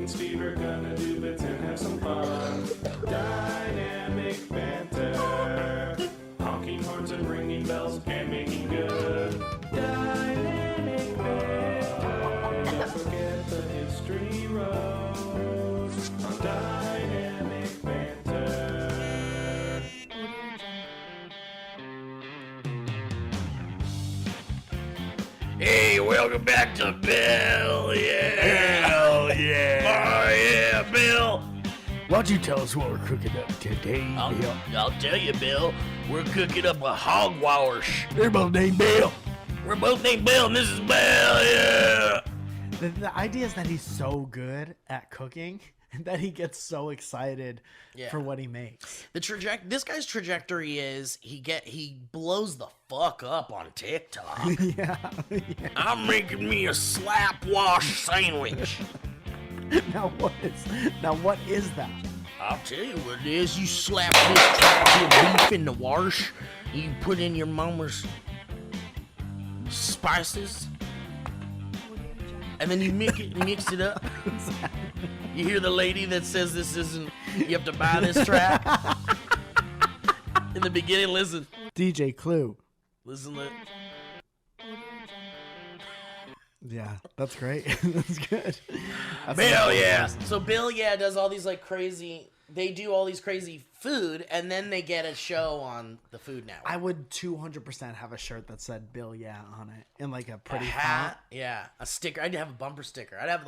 and Steve are gonna do bits and have some fun. Dynamic banter. Honking horns and ringing bells and making good. Dynamic banter. Don't forget the history road on Dynamic Banter. Hey, welcome back to Bill. Yeah. Hell yeah. Oh, yeah, Bill. Why don't you tell us what we're cooking up today, Bill? I'll tell you, Bill. We're cooking up a hog wash. They're both named Bill. We're both named Bill, and this is Bill. Yeah. The idea is that he's so good at cooking that he gets so excited for what he makes. This guy's trajectory is he blows the fuck up on TikTok. Yeah. I'm making me a slap wash sandwich. Now what is that? I'll tell you what it is. You slap this trout of beef in the wash. You put in your mama's spices. And then you mix it up. You hear the lady that says this isn't, you have to buy this trap. In the beginning, listen. DJ Clue. Listen to Yeah, that's great. That's good. That's Bill, yeah. So Bill, yeah, does all these like crazy, they do all these crazy food, and then they get a show on the Food Network. I would 200% have a shirt that said Bill Yeah on it in like a pretty hat, font. yeah, a sticker. I'd have a bumper sticker. I'd have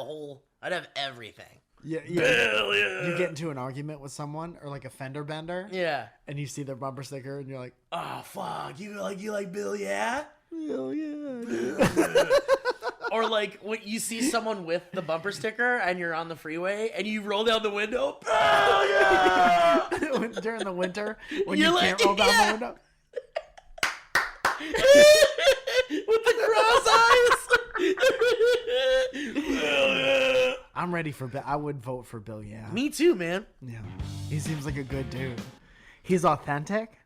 everything. Yeah. Bill, yeah. You get into an argument with someone or like a fender bender. Yeah. And you see their bumper sticker and you're like, Oh fuck, you like Bill, yeah? Bill Yeah. Or like when you see someone with the bumper sticker and you're on the freeway and you roll down the window. Bill, yeah. During the winter when You're you like, can't roll down yeah. the window. With the cross eyes. Bill, yeah. I'm ready for Bill. I would vote for Bill Yeah. Me too, man. Yeah. He seems like a good dude. He's authentic.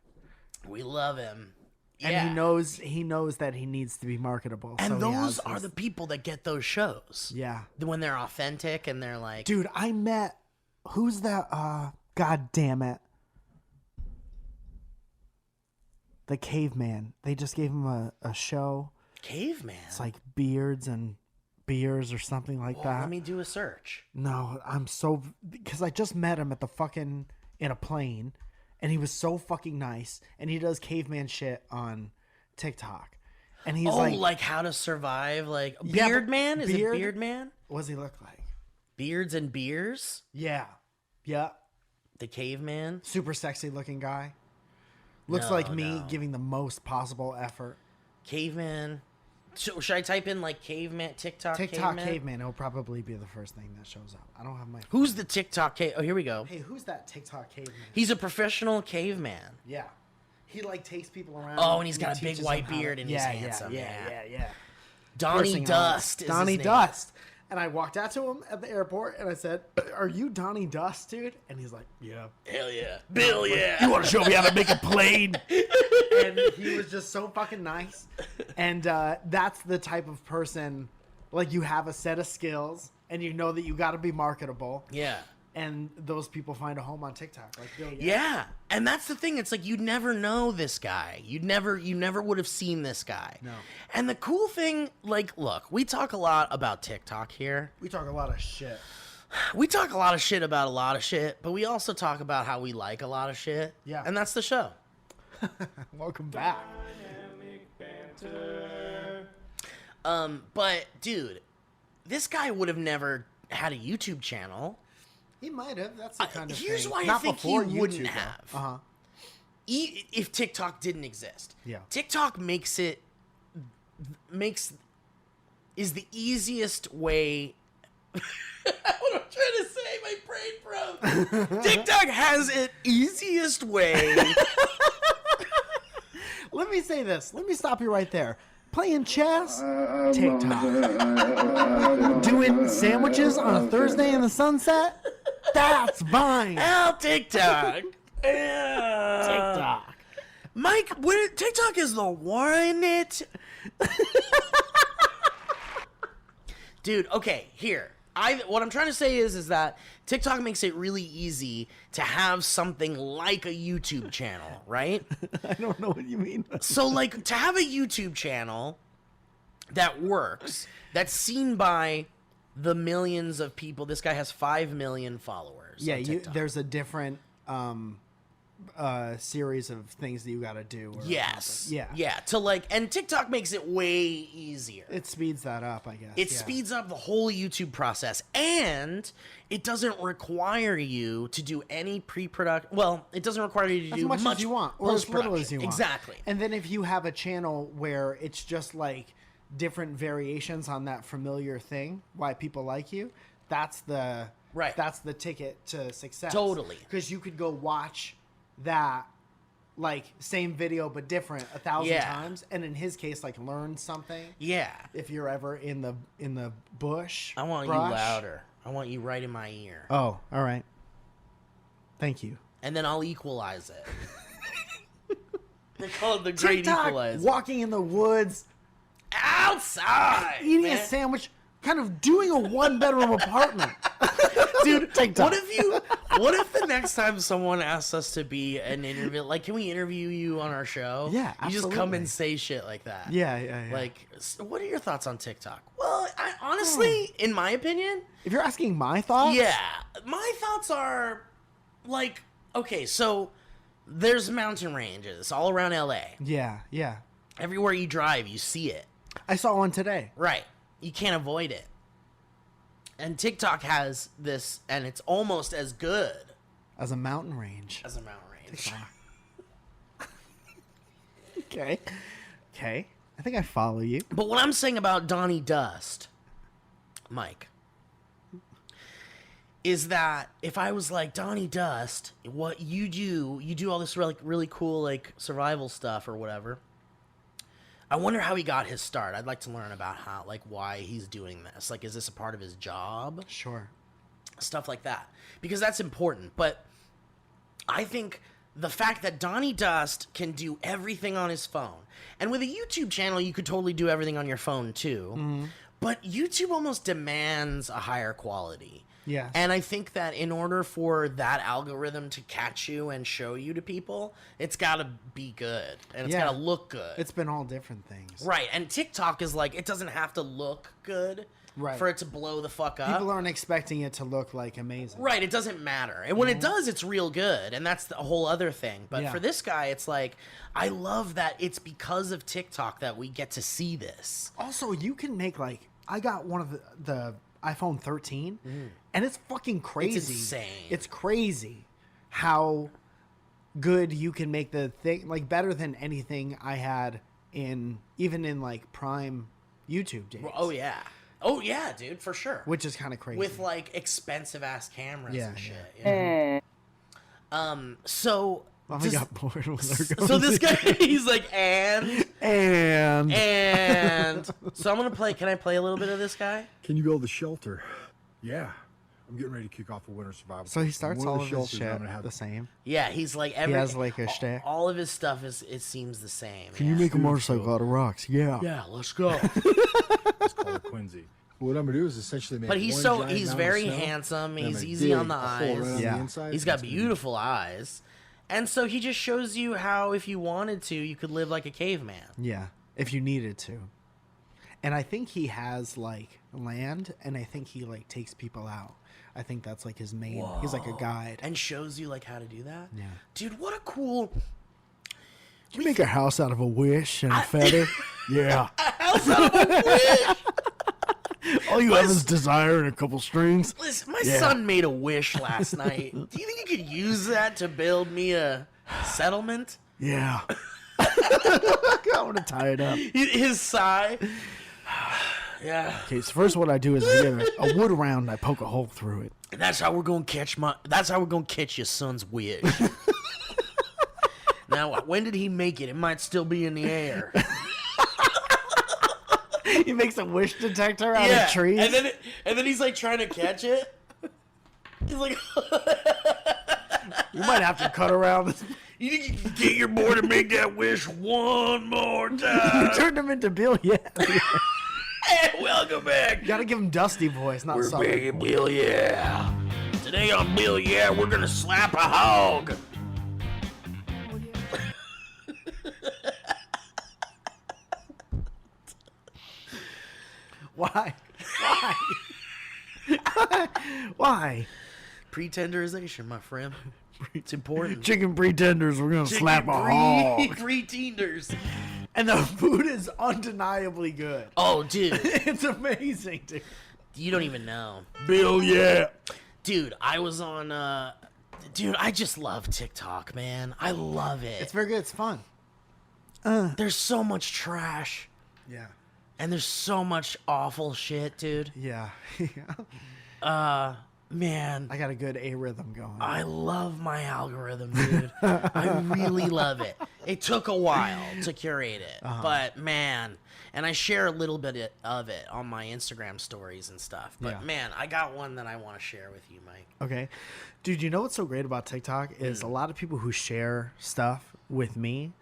We love him. And Yeah. he knows that he needs to be marketable. And so those are the people that get those shows. Yeah. When they're authentic and they're like, Dude, I met who's that god damn it. The caveman. They just gave him a show. Caveman. It's like beards and beers or something like that. Let me do a search. No, because I just met him at the fucking in a plane, and he was so fucking nice, and he does caveman shit on TikTok, and he's like how to survive, like Yeah, Beard but Man. Is Beard- it Beard Man? what does he look like? Beards and beers. Yeah, The caveman. super sexy looking guy. Looks No, like me no. giving the most possible effort. Caveman. So should I type in like caveman TikTok? Caveman. It'll probably be the first thing that shows up. I don't have my. Who's the TikTok cave? Oh, here we go. Hey, who's that TikTok caveman? He's a professional caveman. Yeah, he like takes people around. Oh, and he's got a big teaches white them how beard to- and he's handsome. Yeah. Donnie Cursing Dust. on Is Donnie his name. Dust. And I walked out to him at the airport and I said, "Are you Donnie Dust, dude?" And he's like, "Yeah." Hell yeah, Bill. Yeah. You want to show me how to make a plane? And he was just so fucking nice. And that's the type of person, like, you have a set of skills and you know that you got to be marketable. Yeah. And those people find a home on TikTok, like Bill. Yeah, and that's the thing. It's like you'd never know this guy. You never would have seen this guy. No. And the cool thing, like, look, we talk a lot about TikTok here. We talk a lot of shit. We talk a lot of shit about a lot of shit, but we also talk about how we like a lot of shit. Yeah. And that's the show. Welcome back. Dynamic Banter. But dude, this guy would have never had a YouTube channel. He might have. That's the kind of Here's thing. why I Not think he before wouldn't YouTube, have. though. Uh-huh. If TikTok didn't exist. Yeah. TikTok is the easiest way. What I'm trying to say, my brain broke. TikTok has an easiest way. Let me say this. Let me stop you right there. Playing chess, TikTok. Doing sandwiches on a Thursday in the sunset, that's Vine. Hell, TikTok. Yeah. TikTok. Mike, TikTok is the one it. Dude, okay, here. what I'm trying to say is that TikTok makes it really easy to have something like a YouTube channel, right? I don't know what you mean. So, like, to have a YouTube channel that works, that's seen by the millions of people. This guy has 5 million followers. Yeah, on TikTok. there's a different series of things that you got to do. Or Yes. something. Yeah. Yeah. To like, and TikTok makes it way easier. It speeds that up, I guess. It speeds up the whole YouTube process, and it doesn't require you to do any pre-production. Well, it doesn't require you to as do much as you want, or as little as you want. Exactly. And then if you have a channel where it's just like different variations on that familiar thing, why people like you, that's the That's the ticket to success. Totally. Because you could go watch that like same video but different 1,000 times, and in his case, like learn something. Yeah. If you're ever in the bush, I want you louder. I want you right in my ear. Oh, all right. Thank you. And then I'll equalize it. They call it the great TikTok, equalizer. walking in the woods, outside, eating man. a sandwich, kind of doing a 1-bedroom apartment. Dude, TikTok. what if the next time someone asks us to be an interview, like, can we interview you on our show? Yeah, You just come absolutely. and say shit like that. Yeah. Like, what are your thoughts on TikTok? Well, I honestly, in my opinion, If you're asking my thoughts, yeah, my thoughts are, like, okay, so there's mountain ranges all around LA. yeah. Everywhere you drive, you see it. I saw one today. Right. You can't avoid it. And TikTok has this, and it's almost as good As a mountain range. as a mountain range. Okay. I think I follow you. But what I'm saying about Donnie Dust, Mike, is that if I was like, Donnie Dust, what you do all this really cool like survival stuff or whatever. I wonder how he got his start. I'd like to learn about how, like, why he's doing this. Like, is this a part of his job? Sure. Stuff like that. Because that's important. But I think the fact that Donnie Dust can do everything on his phone, and with a YouTube channel, you could totally do everything on your phone too. Mm-hmm. But YouTube almost demands a higher quality. Yes. And I think that in order for that algorithm to catch you and show you to people, it's got to be good. And it's got to look good. It's been all different things. Right. And TikTok is like, it doesn't have to look good for it to blow the fuck up. People aren't expecting it to look like amazing. Right, it doesn't matter. And when it does, it's real good, and that's a whole other thing. But for this guy, it's like, I love that it's because of TikTok that we get to see this. Also, you can make, like, I got one of the iPhone 13, and it's fucking crazy. It's insane. It's crazy how good you can make the thing, like, better than anything I had even in, like, prime YouTube days. Oh, yeah, dude, for sure. Which is kind of crazy. With, like, expensive-ass cameras and shit. Yeah. Yeah. So... I got bored when there goes. So this guy, he's like, and... So I'm going to play... Can I play a little bit of this guy? Can you build a shelter? Yeah. I'm getting ready to kick off a winter survival. So he starts One all the of his shelters shit I'm gonna have the same. Yeah, he's like... He has, like, a shtick. All of his stuff, it seems the same. Can you make a motorcycle out of rocks? Yeah. Yeah, let's go. It's called Quincy. What I'm gonna do is essentially make. But he's one so giant he's mound very of snow, handsome. and I'm He's gonna easy dig on the a hole eyes. right on Yeah. the inside. He's got That's gonna be- beautiful eyes. And so he just shows you how, if you wanted to, you could live like a caveman. Yeah, if you needed to. And I think he has, like, land, and I think he, like, takes people out. I think that's, like, his main... He's, like, a guide. And shows you, like, how to do that? Yeah. Dude, what a cool... Can you make a house out of a wish and a feather? Yeah. House out of a wish! All you have is desire and a couple strings. Listen, my son made a wish last night. Do you think you could use that to build me a settlement? Yeah. I want to tie it up. His sigh... Yeah. Okay, so first what I do is I get a wood round and I poke a hole through it. That's how we're gonna catch your son's wish. Now, when did he make it? It might still be in the air. He makes a wish detector out of trees. And then he's like trying to catch it. He's like, You might have to cut around this. you think you can get your boy to make that wish one more time? You turned him into Bill, yeah. Welcome back. You gotta give him Dusty voice, not We're Southern. back at Bill, yeah. Today on Bill, yeah, we're gonna slap a hog. Why? Why? Pretenderization, my friend. It's important. Chicken pretenders, we're gonna slap a hog. Pretenders. And the food is undeniably good. Oh, dude. It's amazing, dude. You don't even know. Bill, yeah. Dude, I was on, dude, I just love TikTok, man. I love it. It's very good. It's fun. There's so much trash. Yeah. And there's so much awful shit, dude. Yeah. Man, I got a good A rhythm going. I love my algorithm, dude. I really love it. It took a while to curate it, but man, and I share a little bit of it on my Instagram stories and stuff. But Yeah. man, I got one that I want to share with you, Mike. Okay. Dude, you know what's so great about TikTok is a lot of people who share stuff with me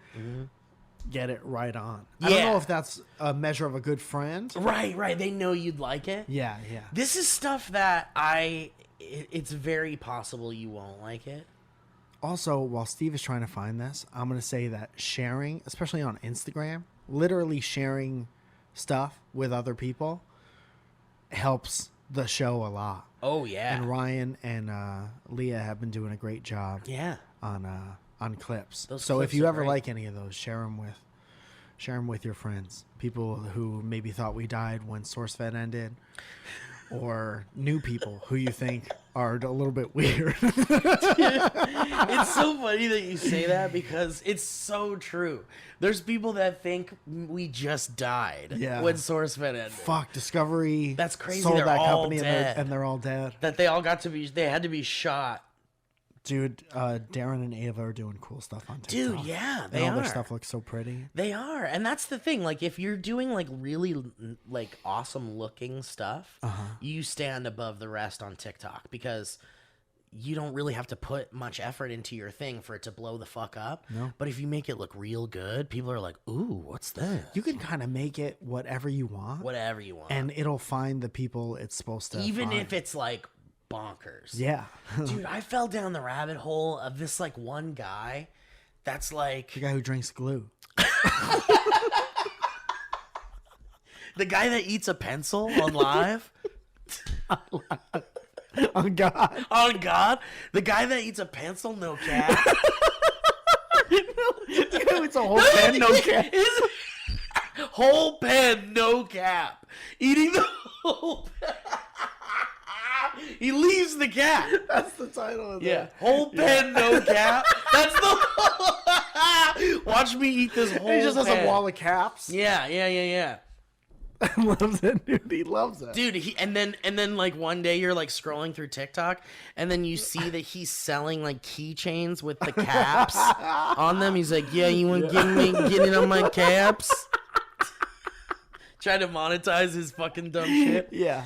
get it right on. I don't Yeah. know if that's a measure of a good friend. Right. They know you'd like it. Yeah. This is stuff that it's very possible you won't like it. Also, while Steve is trying to find this, I'm going to say that sharing, especially on Instagram, literally sharing stuff with other people helps the show a lot. Oh yeah. And Ryan and Leah have been doing a great job Yeah. on clips. Those So if clips you are ever great. like any of those, share them with your friends. People who maybe thought we died when SourceFed ended, or new people who you think are a little bit weird. It's so funny that you say that because it's so true. There's people that think we just died Yeah. when SourceFed ended. Fuck, Discovery. That's crazy, Sold they're that all company dead. and they're all dead. That they all got to be, they had to be shot. Dude, Darren and Ava are doing cool stuff on TikTok. Dude, yeah, they and all are. their stuff looks so pretty. They are. And that's the thing. Like, if you're doing, like, really, like, awesome looking stuff, you stand above the rest on TikTok because you don't really have to put much effort into your thing for it to blow the fuck up. No. But if you make it look real good, people are like, ooh, what's that? You can kind of make it whatever you want, Whatever you want. and it'll find the people it's supposed to Even find. if it's, like, bonkers. Yeah. Dude, I fell down the rabbit hole of this, like, one guy that's like... The guy who drinks glue. The guy that eats a pencil on live? Oh, God. On God? The guy that eats a pencil, no cap? It's a whole pen, no cap. Whole pen, no cap. Eating the whole pen. He leaves the cap. That's the title of Yeah. Whole pen, no cap. That's the... Watch me eat this whole He just has pen. a wall of caps. Yeah. Loves it, dude. He loves it. Dude, and then like one day you're like scrolling through TikTok and then you see that he's selling like keychains with the caps on them. He's like, yeah, you want to get in on my caps? Trying to monetize his fucking dumb shit. Yeah.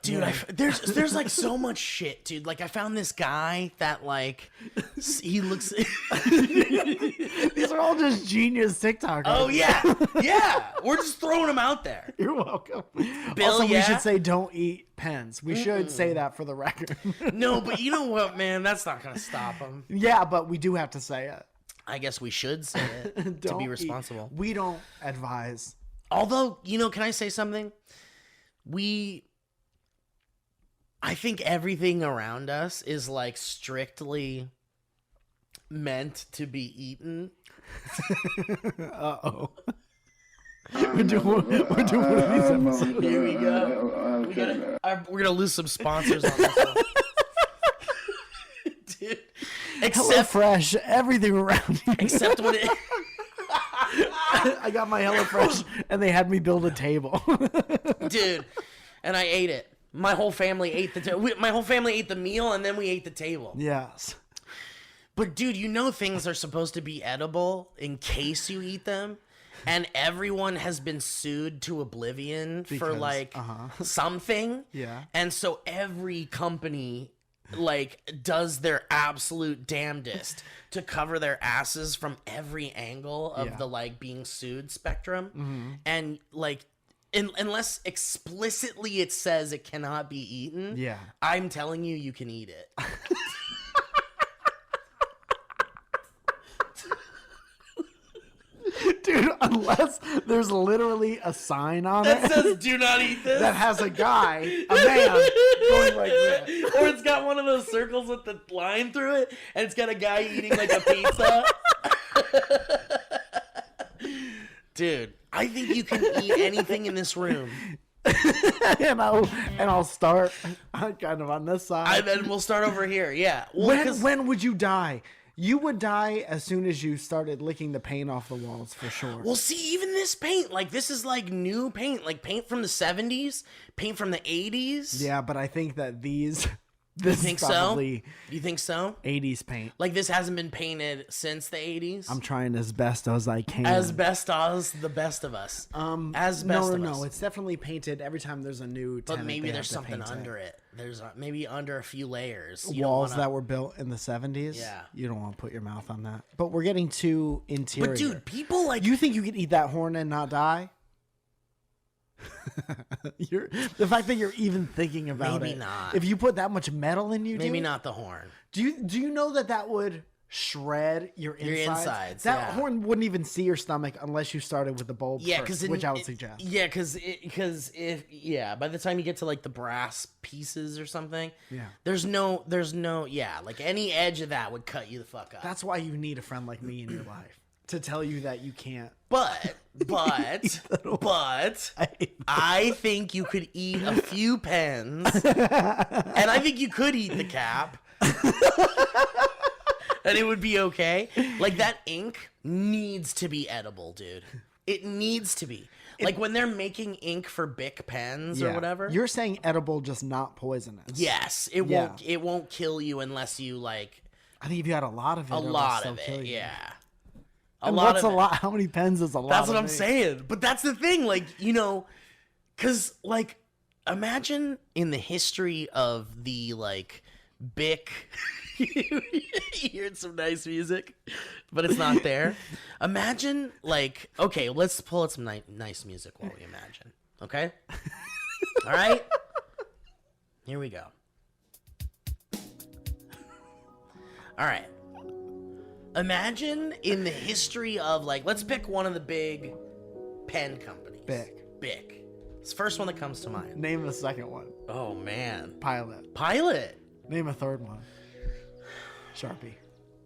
Dude, there's like so much shit, dude. Like I found this guy that like he looks. These are all just genius TikTokers. Oh yeah. We're just throwing them out there. You're welcome. Bill, also, we yeah? should say don't eat pens. We should say that for the record. No, but you know what, man? That's not gonna stop him. Yeah, but we do have to say it. I guess we should say it to Don't be eat- responsible. We don't advise. Although, you know, can I say something? I think everything around us is like strictly meant to be eaten. Uh-oh. We're doing one of these episodes. Here we go. We're gonna lose some sponsors on this one. Dude. Except HelloFresh, everything around you. except when it I got my HelloFresh, and they had me build a table. dude, and I ate it. My whole family ate my whole family ate the meal and then we ate the table. Yes. But dude, you know things are supposed to be edible in case you eat them. And everyone has been sued to oblivion for Because, like something. Yeah. And so every company like does their absolute damnedest to cover their asses from every angle of Yeah. the like being sued spectrum. And like unless explicitly it says it cannot be eaten. Yeah. I'm telling you, you can eat it. Dude, unless there's literally a sign on That it says "Do not eat this." that has a guy, a man, going like this. Or it's got one of those circles with the line through it, and it's got a guy eating like a pizza. Dude, I think you can eat anything in this room. and I'll start kind of on this side. And then we'll start over here. Yeah. Well, When would you die? You would die as soon as you started licking the paint off the walls, for sure. Well, see, even this paint, like, this is like new paint, like paint from the 70s, paint from the 80s. Yeah, but I think that this think is so? probably You think so? 80s paint. Like, this hasn't been painted since the 80s? I'm trying as best as I can. Asbestos, the best of us. No, it's definitely painted every time there's a new But tenant, maybe they there's have to something paint under it. There's maybe under a few layers. You Walls don't wanna- that were built in the 70s. Yeah. You don't want to put your mouth on that. But we're getting too interior. But dude, people like You think you could eat that horn and not die? The fact that you're even thinking about Maybe it. not. If you put that much metal in you, maybe dude, not the horn. Do you know that would shred your insides? insides, That yeah. horn wouldn't even see your stomach unless you started with the bulb Yeah, first, because which I would suggest. Yeah, because by the time you get to like the brass pieces or something, Yeah. there's no like any edge of that would cut you the fuck up. That's why you need a friend like me in your life to tell you that you can't. But I think you could eat a few pens, and I think you could eat the cap, and it would be okay. Like, that ink needs to be edible, dude. It needs to be. Like, when they're making ink for Bic pens or whatever. You're saying edible, just not poisonous. Yes, it won't kill you unless you like I think if you had a lot of it, a it'll lot still of kill it. you. Yeah. And what's a lot? How many pens is a lot? That's what of I'm ink? saying. But that's the thing, like, because, like, imagine in the history of the, like, Bic, you heard some nice music, but it's not there. Imagine, like, okay, let's pull out some nice music while we imagine, okay? All right? Here we go. All right. Imagine in the history of, like, let's pick one of the big pen companies. Bic. It's the first one that comes to mind. Name the second one. Oh, man. Pilot. Name a third one. Sharpie.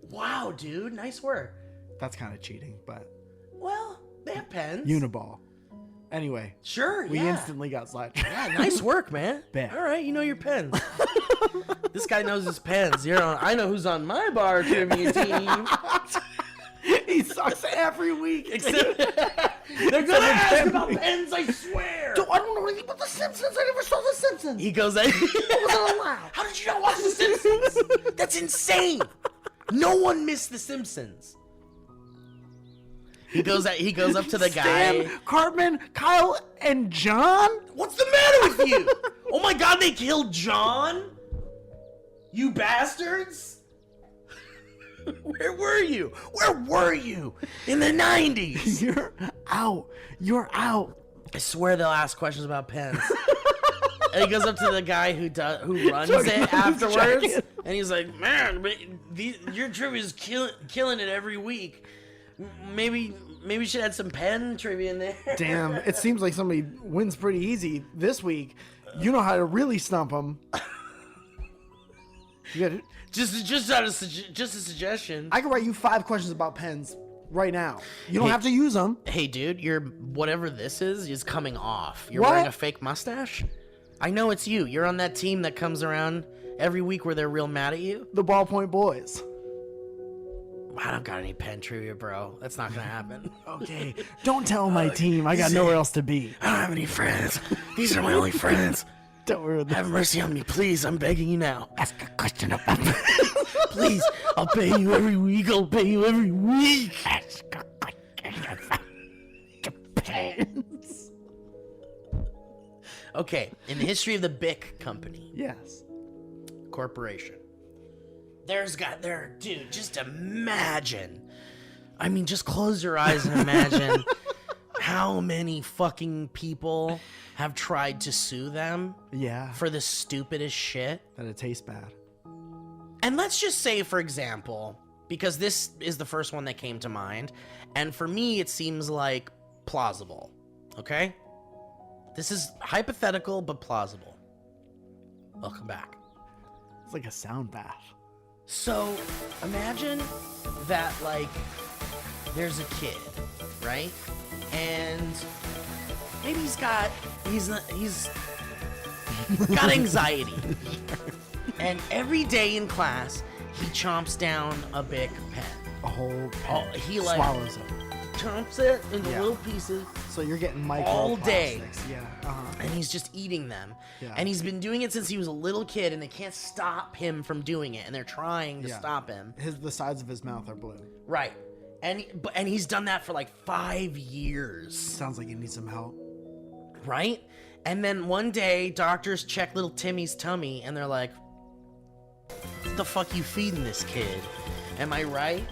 Wow, dude. Nice work. That's kind of cheating, but Well, they have pens. Uniball. Anyway, Sure, we yeah. instantly got sidetracked. Yeah, nice work, man. Bic. All right, you know your pens. This guy knows his pens. I know who's on my bar trivia team. He sucks every week. Except they're gonna ask about pens, I swear. I don't know anything about The Simpsons. I never saw The Simpsons. He goes, how did you not watch The Simpsons? That's insane. No one missed The Simpsons. He goes up to the guy. Stan, Cartman, Kyle, and John? What's the matter with you? Oh my god, they killed John? You bastards? Where were you? Where were you? In the 90s. You're out. You're out. I swear they'll ask questions about pens. And he goes up to the guy who runs it afterwards, and he's like, "Man, but your trivia is killing it every week. Maybe we should add some pen trivia in there." Damn, it seems like somebody wins pretty easy this week. You know how to really stump them. You gotta, just a suggestion. I can write you 5 questions about pens right now. You don't have to use them. Hey, dude, your whatever this is coming off. You're What? wearing a fake mustache? I know it's you. You're on that team that comes around every week where they're real mad at you. The Ballpoint Boys. I don't got any pen trivia, bro. That's not gonna happen. Okay, don't tell my team. I got nowhere else to be. I don't have any friends. These are my only friends. Don't worry. Have mercy on me, please. I'm begging you now. Ask a question about please. I'll pay you every week. I'll pay you every week. Ask a question about pens. Okay, in the history of the Bic company, Yes. corporation, dude, just imagine. I mean, just close your eyes and imagine how many fucking people have tried to sue them Yeah. for the stupidest shit? That it tastes bad. And let's just say, for example, because this is the first one that came to mind, and for me, it seems like plausible. Okay? This is hypothetical, but plausible. Welcome back. It's like a sound bath. So, imagine that, like, there's a kid, right? And maybe he's got anxiety. And every day in class, he chomps down a big pen. A whole Oh, pen. he like swallows it. chomps it into Yeah. little pieces, So you're getting microplastics. all day. Yeah. Uh-huh. and he's just eating them. Yeah. And he's been doing it since he was a little kid, and they can't stop him from doing it, and they're trying to Yeah. stop him. The sides of his mouth are blue. Right. And he's done that for like 5 years. Sounds like he needs some help. Right? And then one day, doctors check little Timmy's tummy, and they're like, what the fuck you feeding this kid? Am I right?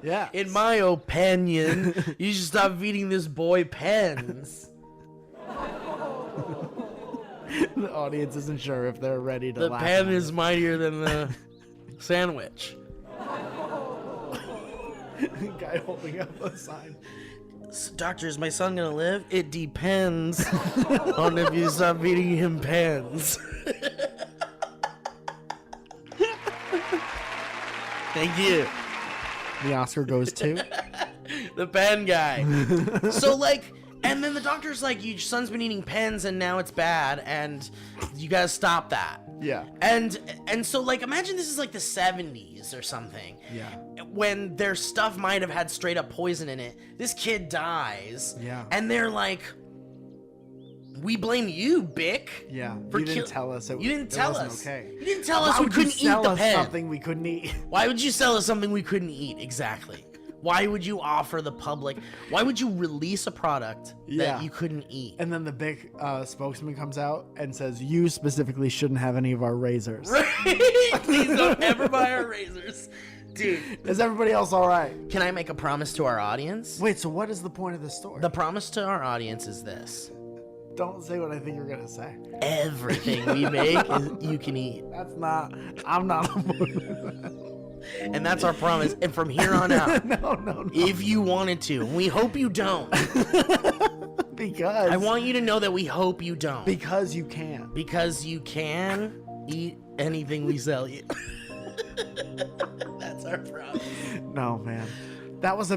Yeah. In my opinion, you should stop feeding this boy pens. The audience isn't sure if they're ready to The laugh. pen at is it. mightier than the sandwich. Guy holding up a sign. Doctor, is my son gonna live? It depends on if you stop feeding him pens. Thank you. The Oscar goes to. The pen guy. So like, and then the doctor's like, your son's been eating pens and now it's bad and you gotta stop that. Yeah. And so like, imagine this is like the 70s or something. Yeah. When their stuff might have had straight up poison in it. This kid dies. Yeah. And they're like, we blame you, Bic. Yeah. for You didn't kill- tell us. You didn't tell wasn't us. Okay. You didn't tell us Why we would you couldn't eat sell the us pen. something we couldn't eat? Why would you sell us something we couldn't eat? Exactly. Why would you offer the public? Why would you release a product Yeah. that you couldn't eat? And then the big spokesman comes out and says, "You specifically shouldn't have any of our razors." Please don't ever buy our razors. Dude, Is everybody else all right? can I make a promise to our audience? Wait. So what is the point of the story? The promise to our audience is this. Don't say what I think you're gonna say. Everything we make, you can eat. That's not. I'm not. On board with that. And that's our promise. And from here on out, No. if you wanted to, and we hope you don't. Because I want you to know that we hope you don't. because you can. Because you can eat anything we sell you. That's our promise. No, man. That was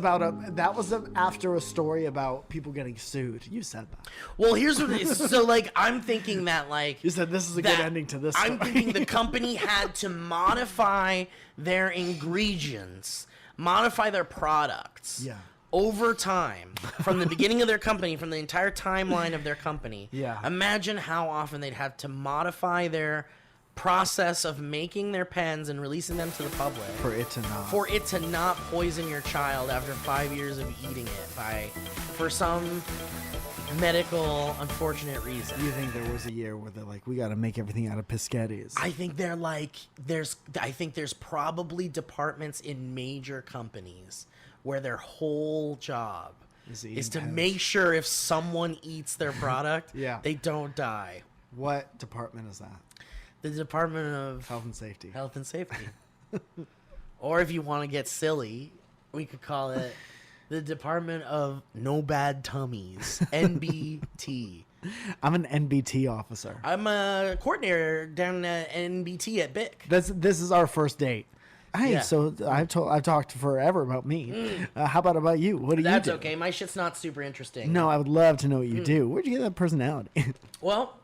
after a story about people getting sued. You said that. Well, here's what it is. So, like, I'm thinking that, like... You said this is a good ending to this I'm story. thinking the company had to modify their ingredients, modify their products. Yeah. Over time, from the beginning of their company, from the entire timeline of their company. Yeah. Imagine how often they'd have to modify their process of making their pens and releasing them to the public For it to not. poison your child after 5 years of eating it for some medical unfortunate reason. You think there was a year where they're like, we got to make everything out of Piscettis? I think they're like I think there's probably departments in major companies where their whole job Is eating is to pens. make sure if someone eats their product, Yeah. they don't die. What department is that? The Department of Health and Safety. Health and Safety. Or if you want to get silly, we could call it the Department of No Bad Tummies, NBT. I'm an NBT officer. I'm a coordinator down at NBT at BIC. This is our first date. Hey, Yeah. so I've talked forever about me. How about you? What do That's you do? okay. My shit's not super interesting. No, I would love to know what you do. Where'd you get that personality? Well,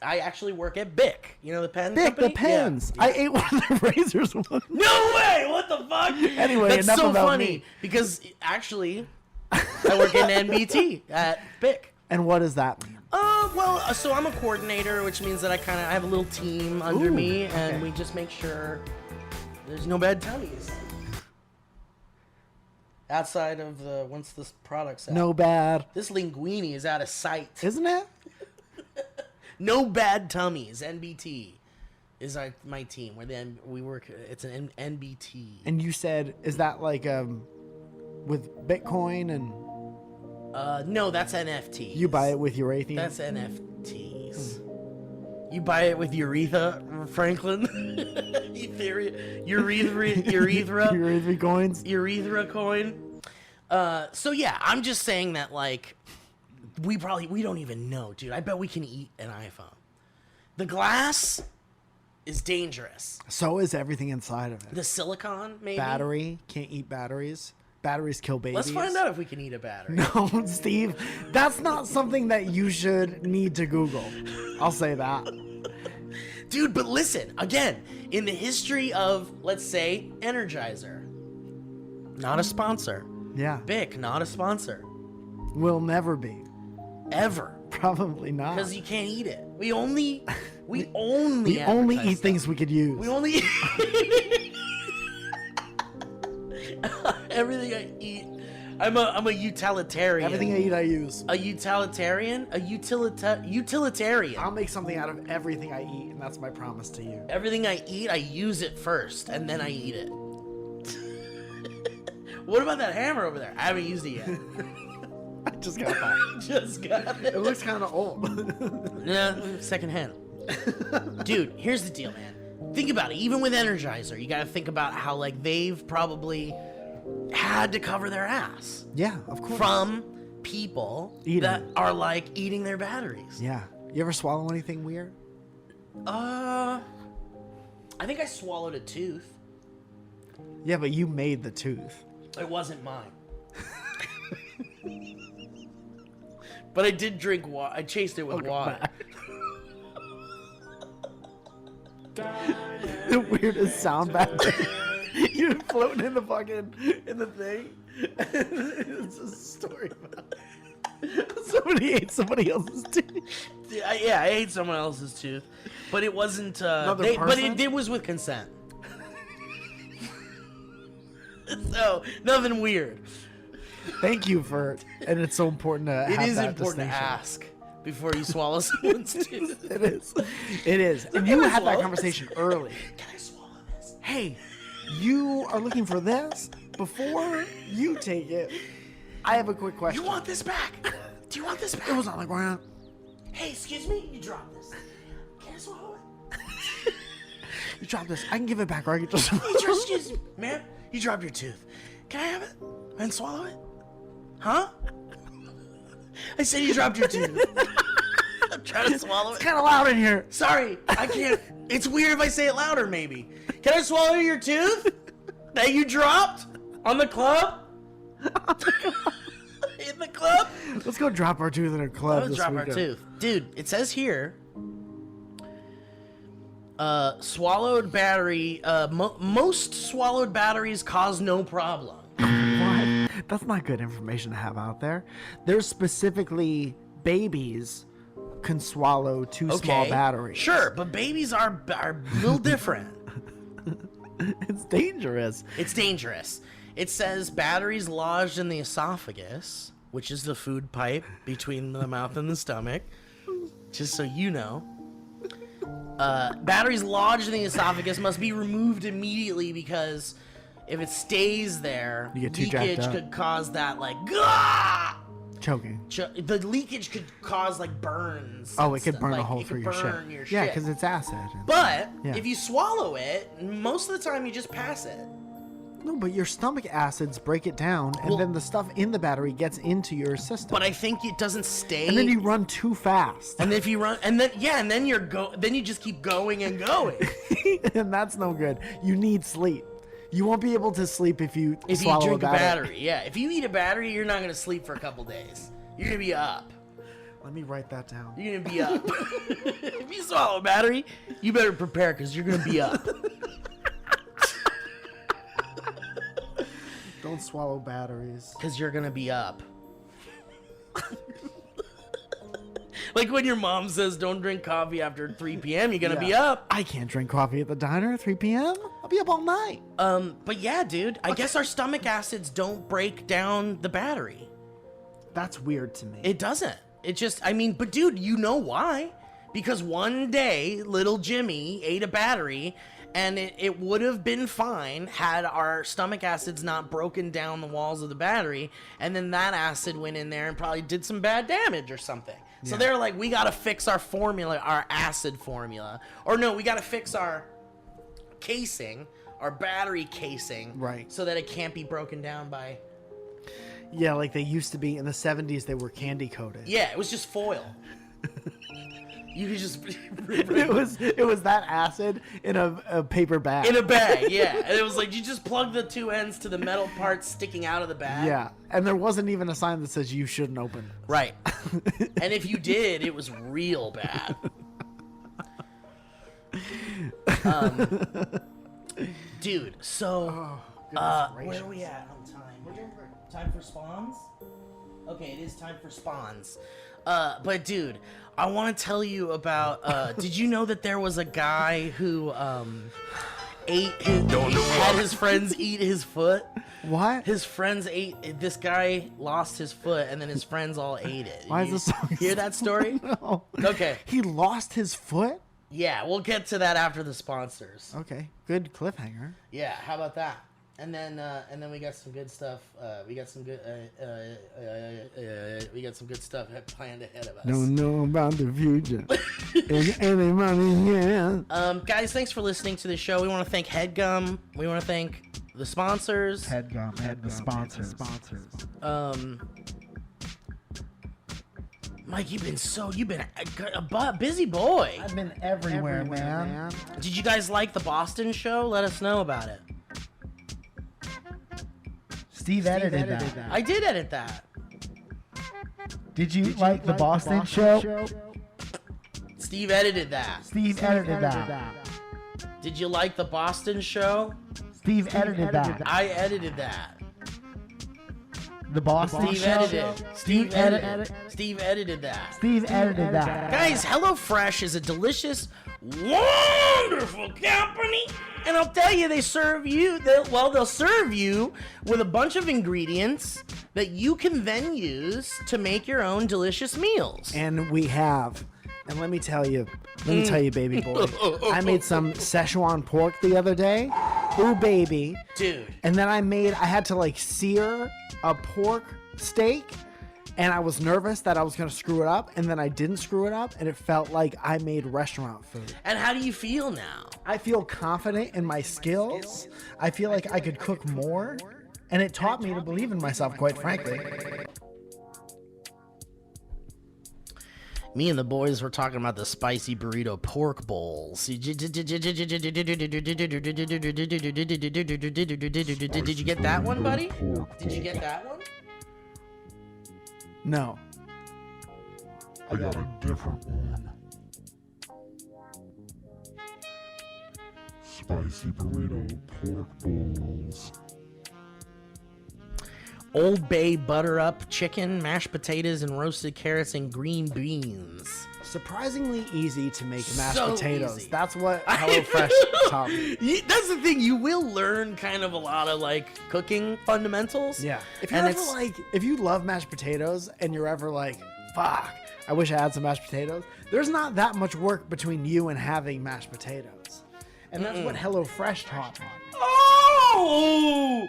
I actually work at BIC. You know the pen Bic, company? the pens. Yeah. I ate one of the razors once. No way! What the fuck? Anyway, That's enough so about funny me. because actually, I work in NBT at BIC. And what does that mean? So I'm a coordinator, which means that I have a little team under Ooh, me, and okay. we just make sure there's no bad tummies. Outside of once this product's out. No bad. This linguine is out of sight. Isn't it? No bad tummies, NBT. is my team. We work. It's an NBT. And you said, is that like with Bitcoin and No, that's NFTs. you buy it with Euratheum? That's NFTs. You buy it with Urethra, Franklin. Urethra coins. Urethra coin. So yeah, I'm just saying that like we don't even know, dude. I bet we can eat an iPhone. The glass is dangerous. So is everything inside of it. The silicon, maybe. Battery, can't eat batteries. Batteries kill babies. Let's find out if we can eat a battery. No, Steve, that's not something that you should need to Google. I'll say that. Dude, but listen, again, in the history of, let's say, Energizer, not a sponsor. Yeah. Bic, not a sponsor. Will never be. Ever. Probably not. Because you can't eat it. We only we only advertise eat stuff. things we could use. We only everything I eat. I'm a utilitarian. Everything I eat, I use. A utilitarian? Utilitarian. I'll make something out of everything I eat, and that's my promise to you. Everything I eat, I use it first, and then I eat it. What about that hammer over there? I haven't used it yet. I just got that. Just got it. It looks kind of old. Yeah, secondhand. Dude, here's the deal, man. Think about it. Even with Energizer, you gotta think about how, like, they've probably had to cover their ass Yeah, of course. from people Eating. that are, like, eating their batteries. Yeah. You ever swallow anything weird? I think I swallowed a tooth. Yeah, but you made the tooth. It wasn't mine. But I did drink water. I chased it with water. The weirdest sound back there. You're floating in the fucking in the thing. It's a story about somebody ate somebody else's tooth. Yeah, I ate someone else's tooth, but it wasn't. Another but person? it was with consent. So nothing weird. Thank you for, and it's so important to have It is that important to distinction. ask before you swallow someone's tooth. It is. It is. And you Can I had that swallow conversation early. Can I swallow this? Hey, you are looking for this? Before you take it, I have a quick question. You want this back? Do you want this back? It was on the ground. Hey, excuse me. You dropped this. Can I swallow it? You dropped this. I can give it back, or I can just. Excuse me, ma'am. You dropped your tooth. Can I have it and swallow it? Huh? I said you dropped your tooth. I'm trying to swallow it. It's kind of loud in here. Sorry, I can't. It's weird if I say it louder, maybe. Can I swallow your tooth that you dropped on the club? In the club? Let's go drop our tooth in a club. Let's this drop our weekend. tooth. Dude, it says here, swallowed battery, most swallowed batteries cause no problem. What? That's not good information to have out there. There's specifically babies can swallow two small batteries. Sure, but babies are a little different. It's dangerous. It's dangerous. It says batteries lodged in the esophagus, which is the food pipe between the mouth and the stomach, just so you know. Batteries lodged in the esophagus must be removed immediately because if it stays there, You get too jacked leakage up. could cause that, like, gah! Choking. The leakage could cause, like, burns. Oh, and it could stuff. burn a Like, hole it through could your burn shit. your Yeah, shit. because it's acid. But Yeah. if you swallow it, most of the time you just pass it. No, but your stomach acids break it down, and Well- then the stuff in the battery gets into your system. But I think it doesn't stay. and then you run too fast. And if you run, and then then then you just keep going and going. And that's no good. You need sleep. You won't be able to sleep if you If you swallow drink a a battery. battery, yeah. If you eat a battery, you're not gonna sleep for a couple days. You're gonna be up. Let me write that down. You're gonna be up. If you swallow a battery, you better prepare because you're gonna be up. Don't swallow batteries. Because you're gonna be up. Like when your mom says don't drink coffee after 3 p.m., you're gonna be Yeah. up. I can't drink coffee at the diner at 3 p.m. I'll be up all night. But yeah, dude, I guess our stomach acids don't break down the battery. That's weird to me. It doesn't. It just, I mean, but dude, you know why? because one day little Jimmy ate a battery, and it would have been fine had our stomach acids not broken down the walls of the battery, and then that acid went in there and probably did some bad damage or something. So they're like, we got to fix our formula, our acid formula. Or no, we got to fix our casing, our battery casing, Right. so that it can't be broken down by... Yeah, like they used to be in the 70s. They were candy coated. Yeah, it was just foil. You could just... It was that acid in a paper bag. In a bag, yeah. And it was like, you just plug the two ends to the metal parts sticking out of the bag. Yeah, and there wasn't even a sign that says you shouldn't open it. Right. And if you did, it was real bad. Dude, so... where are we at on time? We're doing time for spawns? Okay, it is time for spawns. But dude, I want to tell you about, did you know that there was a guy who, had his friends eat his foot? What? His friends this guy lost his foot, and then his friends all ate it. Why is this so hear that story? No. Okay. He lost his foot? Yeah, we'll get to that after the sponsors. Okay, good cliffhanger. Yeah, how about that? And then we got some good stuff. We got some good stuff planned ahead of us. Don't know about the future. Any money, yeah. Guys, thanks for listening to the show. We want to thank HeadGum. We want to thank the sponsors. Headgum, the sponsors. Mike, you've been a busy boy. I've been everywhere, man. Did you guys like the Boston show? Let us know about it. Steve edited that. I did edit that. Did you like the Boston show? Steve edited that. Steve edited that. Did you like the Boston show? Steve edited that. I edited that. The Boston Steve show? edited. Steve edited. Steve edited that. Steve edited that. Guys, HelloFresh is a delicious, wonderful company. And I'll tell you, they'll serve you with a bunch of ingredients that you can then use to make your own delicious meals. And we have. And let me tell you, baby boy. I made some Szechuan pork the other day. Ooh, baby. Dude. And then I had to like sear a pork steak. And I was nervous that I was going to screw it up. And then I didn't screw it up. And it felt like I made restaurant food. And how do you feel now? I feel confident in my skills. I feel like I could cook more. And it taught me to believe in myself, quite frankly. Me and the boys were talking about the spicy burrito pork bowls. Did you get that one, buddy? Did you get that one? No. I got a different one. Spicy burrito pork bowls. Old Bay butter up chicken, mashed potatoes, and roasted carrots and green beans. Surprisingly easy to make mashed So potatoes. easy. That's what HelloFresh taught me. That's the thing. You will learn kind of a lot of like cooking fundamentals. Yeah. If you're And ever like, if you love mashed potatoes and you're ever like, fuck, I wish I had some mashed potatoes, there's not that much work between you and having mashed potatoes. And that's what HelloFresh taught me. Oh!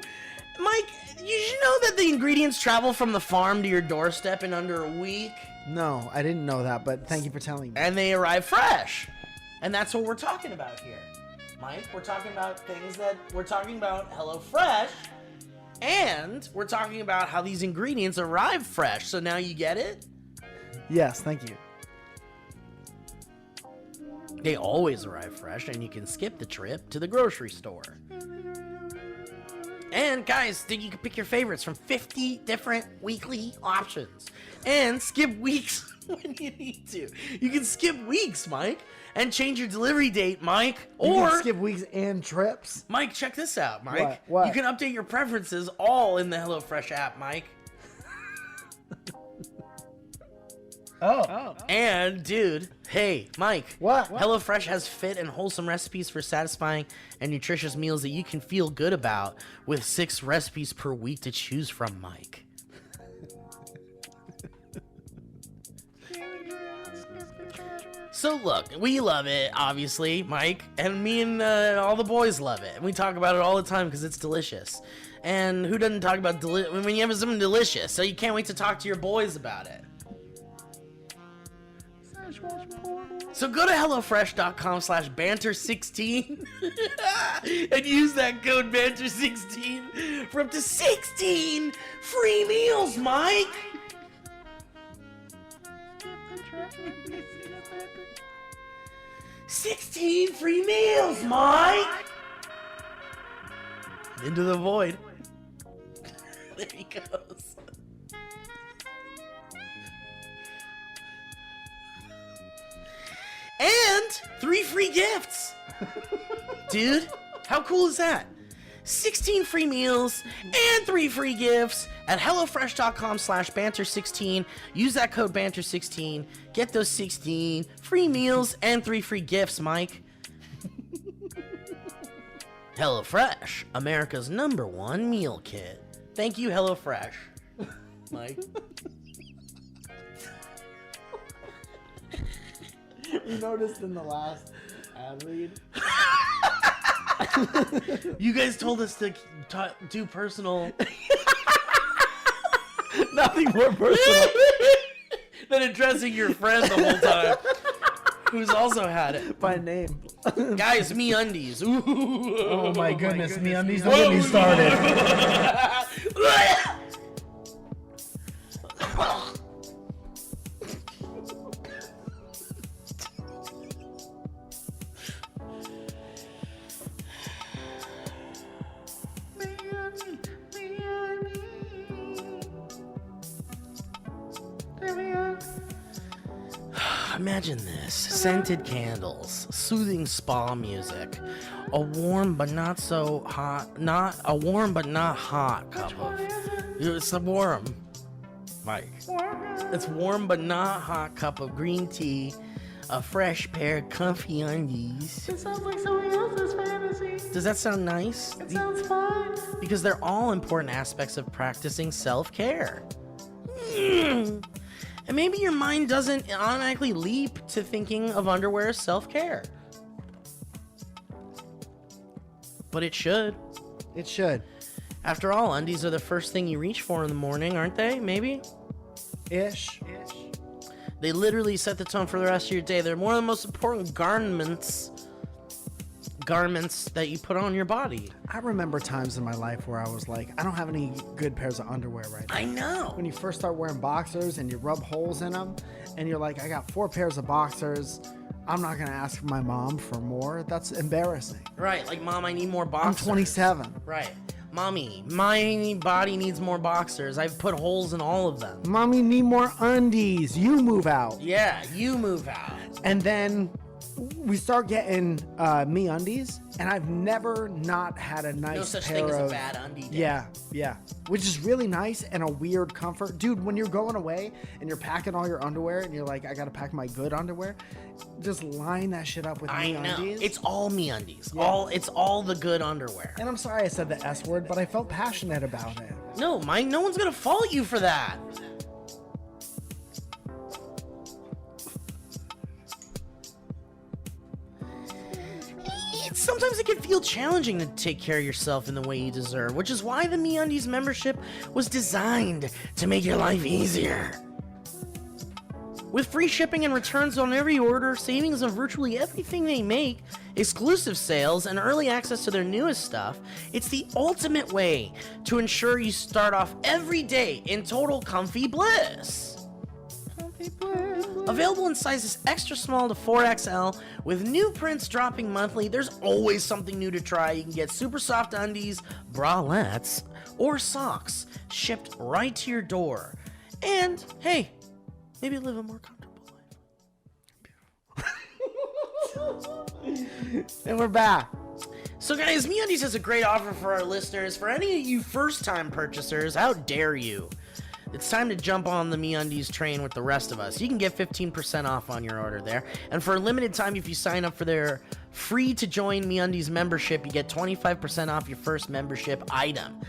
Mike, you should know that the ingredients travel from the farm to your doorstep in under a week. No, I didn't know that, but thank you for telling me. And they arrive fresh. And that's what we're talking about here. Mike, we're talking about HelloFresh, and we're talking about how these ingredients arrive fresh. So now you get it? Yes, thank you. They always arrive fresh, and you can skip the trip to the grocery store. And guys, you can pick your favorites from 50 different weekly options. And skip weeks when you need to. You can skip weeks, Mike, and change your delivery date, Mike. You Or can skip weeks and trips. Mike, check this out, Mike. What? You can update your preferences all in the HelloFresh app, Mike. Oh. And, dude, hey, Mike. What? HelloFresh has fit and wholesome recipes for satisfying and nutritious meals that you can feel good about with 6 recipes per week to choose from, Mike. So look, we love it, obviously, Mike, and me and all the boys love it, and we talk about it all the time because it's delicious. And who doesn't talk about when you have something delicious? So you can't wait to talk to your boys about it. So go to HelloFresh.com/Banter16 and use that code Banter16 for up to 16 free meals, Mike. 16 free meals, Mike. Into the void. There he goes. And 3 free gifts. Dude, how cool is that? 16 free meals and 3 free gifts at HelloFresh.com/Banter16. Use that code Banter16. Get those 16 free meals and 3 free gifts, Mike. HelloFresh, America's #1 meal kit. Thank you, HelloFresh. Mike. You noticed in the last ad read? You guys told us to do personal. Nothing more personal. than addressing your friend the whole time, who's also had it. By name. Guys, MeUndies. Ooh. Oh my goodness, MeUndies, don't get me started. Imagine this: scented candles, soothing spa music, a warm but not so hot, cup of. It's warm, Mike. It's warm but not hot cup of green tea, a fresh pair of comfy undies. It sounds like somebody else's fantasy. Does that sound nice? It sounds fun. Because they're all important aspects of practicing self-care. And maybe your mind doesn't automatically leap to thinking of underwear as self-care. But it should. It should. After all, undies are the first thing you reach for in the morning, aren't they? Maybe? Ish. They literally set the tone for the rest of your day. They're one of the most important garments that you put on your body. I remember times in my life where I was like, I don't have any good pairs of underwear right now. I know. When you first start wearing boxers and you rub holes in them and you're like, I got 4 pairs of boxers, I'm not gonna ask my mom for more. That's embarrassing. Right, like, Mom, I need more boxers. I'm 27. Right. Mommy, my body needs more boxers. I've put holes in all of them. Mommy, need more undies. You move out. Yeah, you move out. And then we start getting MeUndies, and I've never not had a nice No such pair thing as of, a bad undie day. Yeah, which is really nice and a weird comfort. Dude, when you're going away and you're packing all your underwear and you're like, I gotta pack my good underwear, just line that shit up with I know. MeUndies. It's all MeUndies. Yeah. It's all the good underwear. And I'm sorry I said the S word, but I felt passionate about it. No, Mike, no one's gonna fault you for that. Sometimes it can feel challenging to take care of yourself in the way you deserve, which is why the MeUndies membership was designed to make your life easier. With free shipping and returns on every order, savings on virtually everything they make, exclusive sales, and early access to their newest stuff, it's the ultimate way to ensure you start off every day in total comfy bliss. Available in sizes extra small to 4XL, with new prints dropping monthly, there's always something new to try. You can get super soft undies, bralettes, or socks shipped right to your door. And, hey, maybe live a more comfortable life. And we're back. So guys, MeUndies has a great offer for our listeners. For any of you first-time purchasers, how dare you? It's time to jump on the MeUndies train with the rest of us. You can get 15% off on your order there. And for a limited time, if you sign up for their free-to-join MeUndies membership, you get 25% off your first membership item.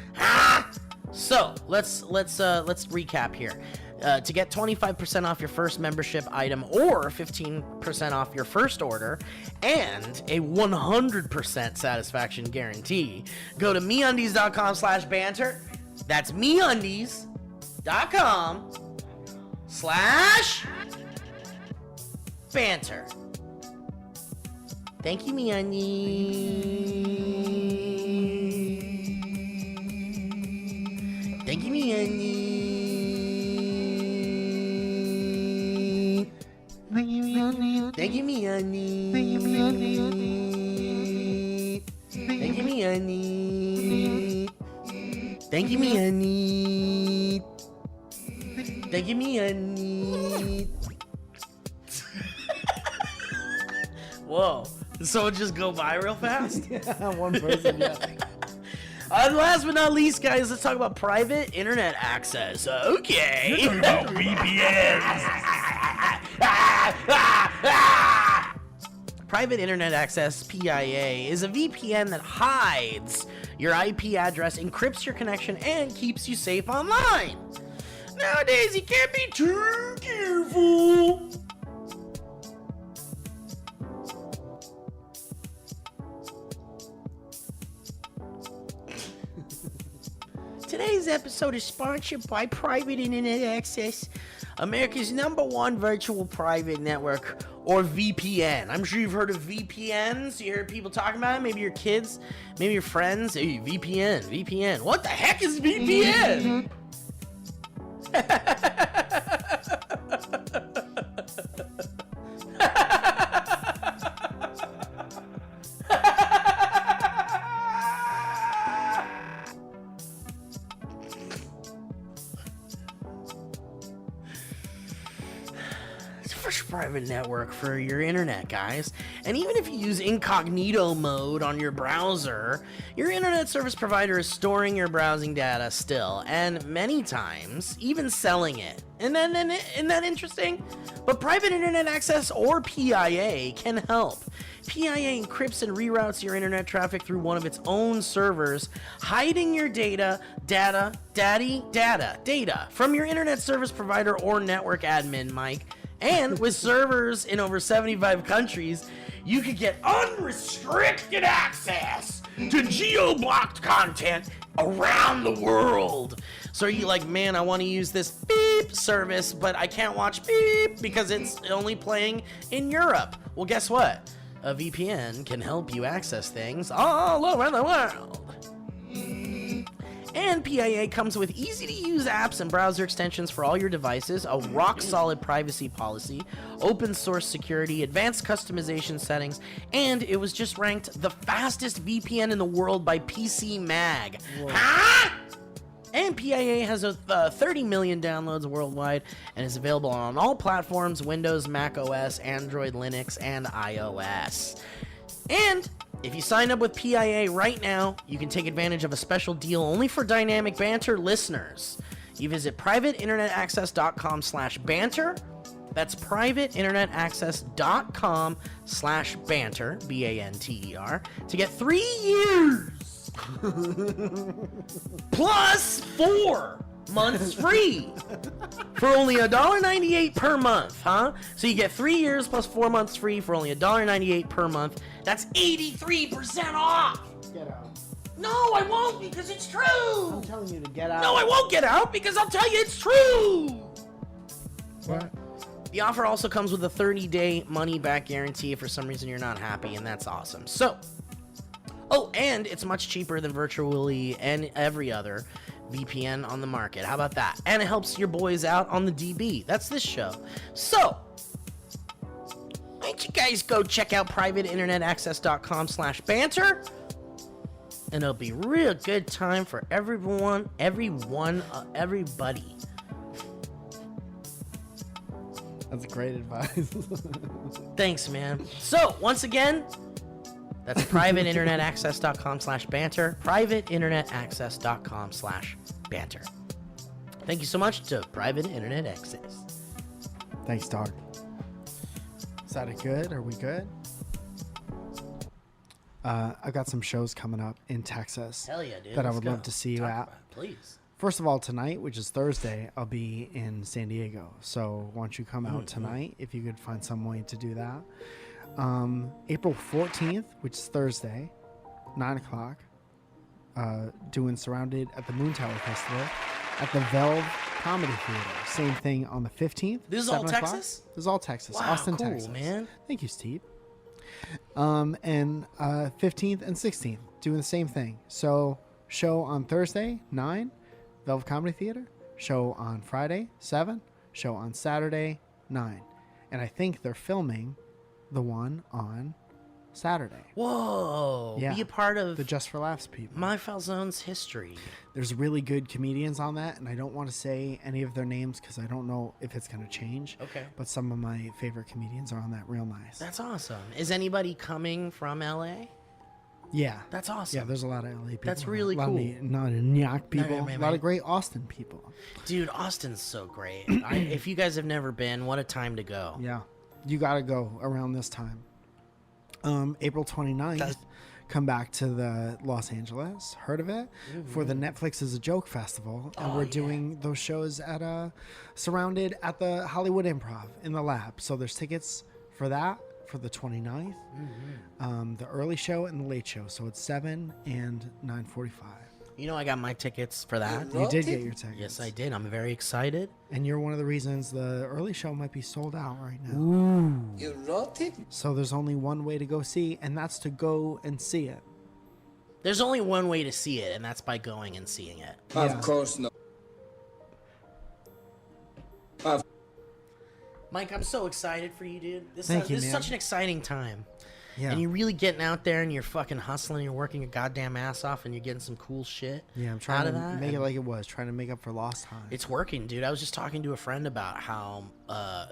So, let's recap here. To get 25% off your first membership item or 15% off your first order and a 100% satisfaction guarantee, go to MeUndies.com/banter. That's MeUndies.com/banter. Thank you, MeUndies. Thank you, MeUndies. Thank you, MeUndies. Thank you, MeUndies. Thank you, MeUndies. Thank you, MeUndies. Thank you, MeUndies. Whoa. Did someone just go by real fast? One person, yeah. And last but not least, guys, let's talk about private internet access. Okay. You're talking about VPNs. Private internet access, PIA, is a VPN that hides your IP address, encrypts your connection, and keeps you safe online. Nowadays, you can't be too careful. Today's episode is sponsored by Private Internet Access, America's #1 virtual private network, or VPN. I'm sure you've heard of VPNs. You hear people talking about it. Maybe your kids, maybe your friends. Hey, VPN. What the heck is VPN? Private network for your internet, guys. And even if you use incognito mode on your browser, your internet service provider is storing your browsing data still, and many times even selling it. Isn't that interesting? But private internet access, or PIA, can help. PIA encrypts and reroutes your internet traffic through one of its own servers, hiding your data from your internet service provider or network admin, Mike. And with servers in over 75 countries, you could get unrestricted access to geo-blocked content around the world. So are you like, man, I want to use this beep service, but I can't watch beep because it's only playing in Europe. Well, guess what? A VPN can help you access things all over the world. And PIA comes with easy-to-use apps and browser extensions for all your devices, a rock-solid privacy policy, open-source security, advanced customization settings, and it was just ranked the fastest VPN in the world by PC Mag. Huh? And PIA has 30 million downloads worldwide and is available on all platforms: Windows, Mac OS, Android, Linux, and iOS. And if you sign up with PIA right now, you can take advantage of a special deal only for Dynamic Banter listeners. You visit privateinternetaccess.com/banter. That's privateinternetaccess.com/banter, BANTER, to get 3 years plus 4 months free for only $1.98 per month, huh? So you get 3 years plus 4 months free for only $1.98 per month. That's 83% off. Get out. No, I won't, because it's true. I'm telling you to get out. No, I won't get out, because I'll tell you it's true. What? The offer also comes with a 30-day money-back guarantee if for some reason you're not happy, and that's awesome. So, and it's much cheaper than virtually and every other VPN on the market. How about that? And it helps your boys out on the DB. That's this show. So, why don't you guys go check out privateinternetaccess.com/banter, and it'll be a real good time for everybody. That's great advice. Thanks, man. So, once again, that's privateinternetaccess.com/banter, privateinternetaccess.com/banter. Thank you so much to Private Internet Access. Thanks, dog. Is that good? Are we good? I've got some shows coming up in Texas Hell yeah, dude. that I Let's would go. love to see you Talk at. about it, please. First of all, tonight, which is Thursday, I'll be in San Diego. So why don't you come out tonight if you could find some way to do that. April 14th, which is Thursday, 9 o'clock, doing Surrounded at the Moon Tower Festival at the Velve Comedy Theater. Same thing on the 15th. This is all 7 o'clock. Texas? This is all Texas. Wow, Austin, cool, Texas. man. Thank you, Steve. And 15th and 16th, doing the same thing. So show on Thursday, 9, Velve Comedy Theater. Show on Friday, 7. Show on Saturday, 9. And I think they're filming the one on Saturday. Whoa. Yeah. Be a part of The Just for Laughs people. My Falzone's history. There's really good comedians on that, and I don't want to say any of their names because I don't know if it's going to change. Okay. But some of my favorite comedians are on that. Real nice. That's awesome. Is anybody coming from LA? Yeah. That's awesome. Yeah, there's a lot of LA people. That's really a lot cool. Of not New York people. right, A lot right. of great Austin people. Dude, Austin's so great. If you guys have never been, what a time to go. Yeah. You got to go around this time. April 29th, come back to the Los Angeles. Heard of it? For the Netflix is a Joke Festival. And we're doing those shows at Surrounded at the Hollywood Improv in the Lab. So there's tickets for that for the 29th. The early show and the late show. So it's 7 and 9:45. You know, I got my tickets for that. You did get your tickets. Yes, I did. I'm very excited. And you're one of the reasons the early show might be sold out right now. You wrote it? So there's only one way to go see, and that's to go and see it. There's only one way to see it, and that's by going and seeing it. Yeah. Of course not. Mike, I'm so excited for you, dude. This Thank you, is man. such an exciting time. Yeah. And you're really getting out there and you're fucking hustling, you're working your goddamn ass off, and you're getting some cool shit Yeah, I'm out trying of to that. make it and like it was, trying to make up for lost time. it's working, dude. I was just talking to a friend about how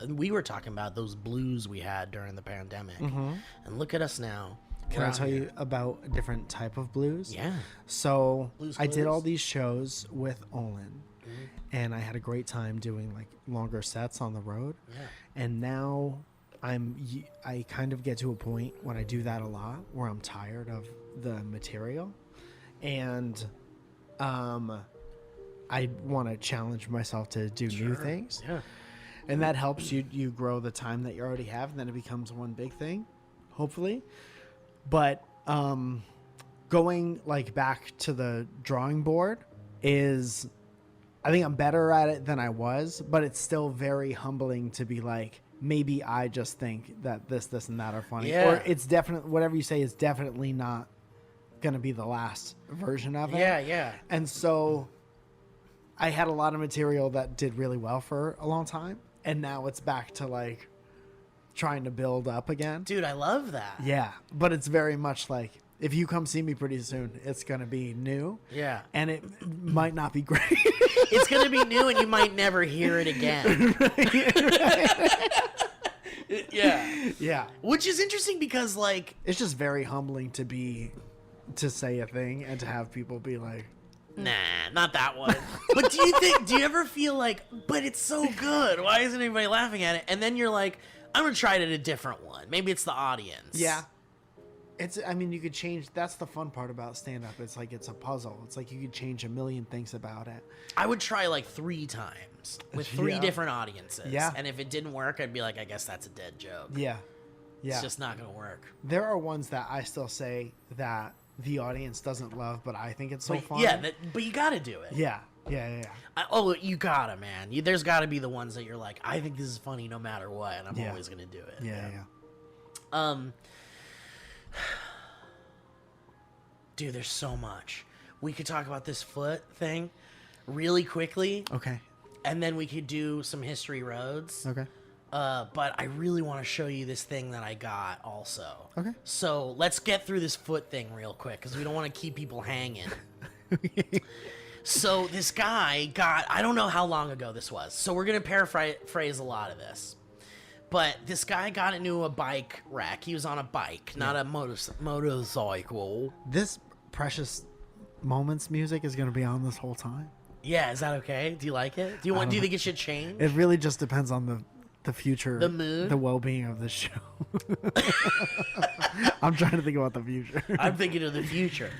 we were talking about those blues we had during the pandemic. And look at us now. Can We're I out tell here. you about a different type of blues? Yeah. So Blues I did all Clues? these shows with Olin, and I had a great time doing like longer sets on the road. Yeah. And now I kind of get to a point when I do that a lot where I'm tired of the material, and I want to challenge myself to do new things. Yeah. And that helps you grow the time that you already have, and then it becomes one big thing, hopefully. But going like back to the drawing board is, I think I'm better at it than I was, but it's still very humbling to be like, maybe I just think that this and that are funny. Yeah. Or it's definitely, whatever you say is definitely not going to be the last version of it. Yeah, yeah. And so I had a lot of material that did really well for a long time. And now it's back to like trying to build up again. Dude, I love that. Yeah. But it's very much like, if you come see me pretty soon, it's going to be new. Yeah. And it might not be great. It's going to be new and you might never hear it again. Yeah. Yeah. Which is interesting because, like, It's just very humbling to say a thing and to have people be like, nah, not that one. But do you ever feel like, but it's so good, why isn't anybody laughing at it? And then you're like, I'm going to try it at a different one. Maybe it's the audience. yeah. I mean, you could change. That's the fun part about stand up. It's like it's a puzzle. It's like you could change a million things about it. I would try like 3 times with 3 Yeah. different audiences. Yeah. And if it didn't work, I'd be like, I guess that's a dead joke. Yeah. Yeah. It's just not going to work. There are ones that I still say that the audience doesn't love, but I think it's so But, fun. yeah, but you got to do it. Yeah. Yeah. You gotta, man. There's got to be the ones that you're like, I think this is funny no matter what, and I'm Yeah. always gonna do it. Yeah. Dude, there's so much. We could talk about this foot thing really quickly, Okay. and then we could do some history roads. Okay. But I really want to show you this thing that I got also. Okay. So let's get through this foot thing real quick because we don't want to keep people hanging. So this guy got, I don't know how long ago this was. So we're going to paraphrase a lot of this. But this guy got into a bike wreck. He was on a bike, not a motorcycle. This Precious Moments music is going to be on this whole time. Yeah, is that okay? Do you like it? Do you think it should change? It really just depends on the future, The mood? the well-being of the show. I'm trying to think about the future. I'm thinking of the future.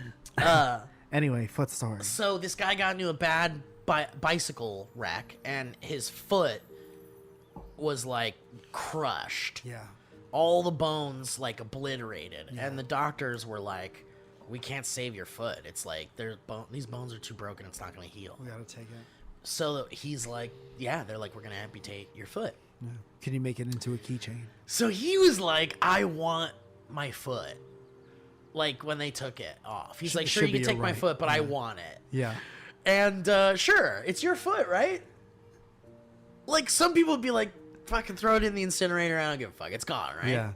Anyway, foot story. So this guy got into a bad bicycle wreck, and his foot was like crushed. Yeah. All the bones like obliterated, and the doctors were like, "We can't save your foot. It's like these bones are too broken. It's not going to heal." We gotta take it. So he's like, "Yeah." They're like, "We're going to amputate your foot." Yeah. Can you make it into a keychain? So he was like, "I want my foot." Like when they took it off, he's like, "Sure, should you can be take your my right. foot, but I want it." Yeah. And sure, it's your foot, right? Like some people would be like, "Fucking throw it in the incinerator. I don't give a fuck. It's gone, right?" Yeah.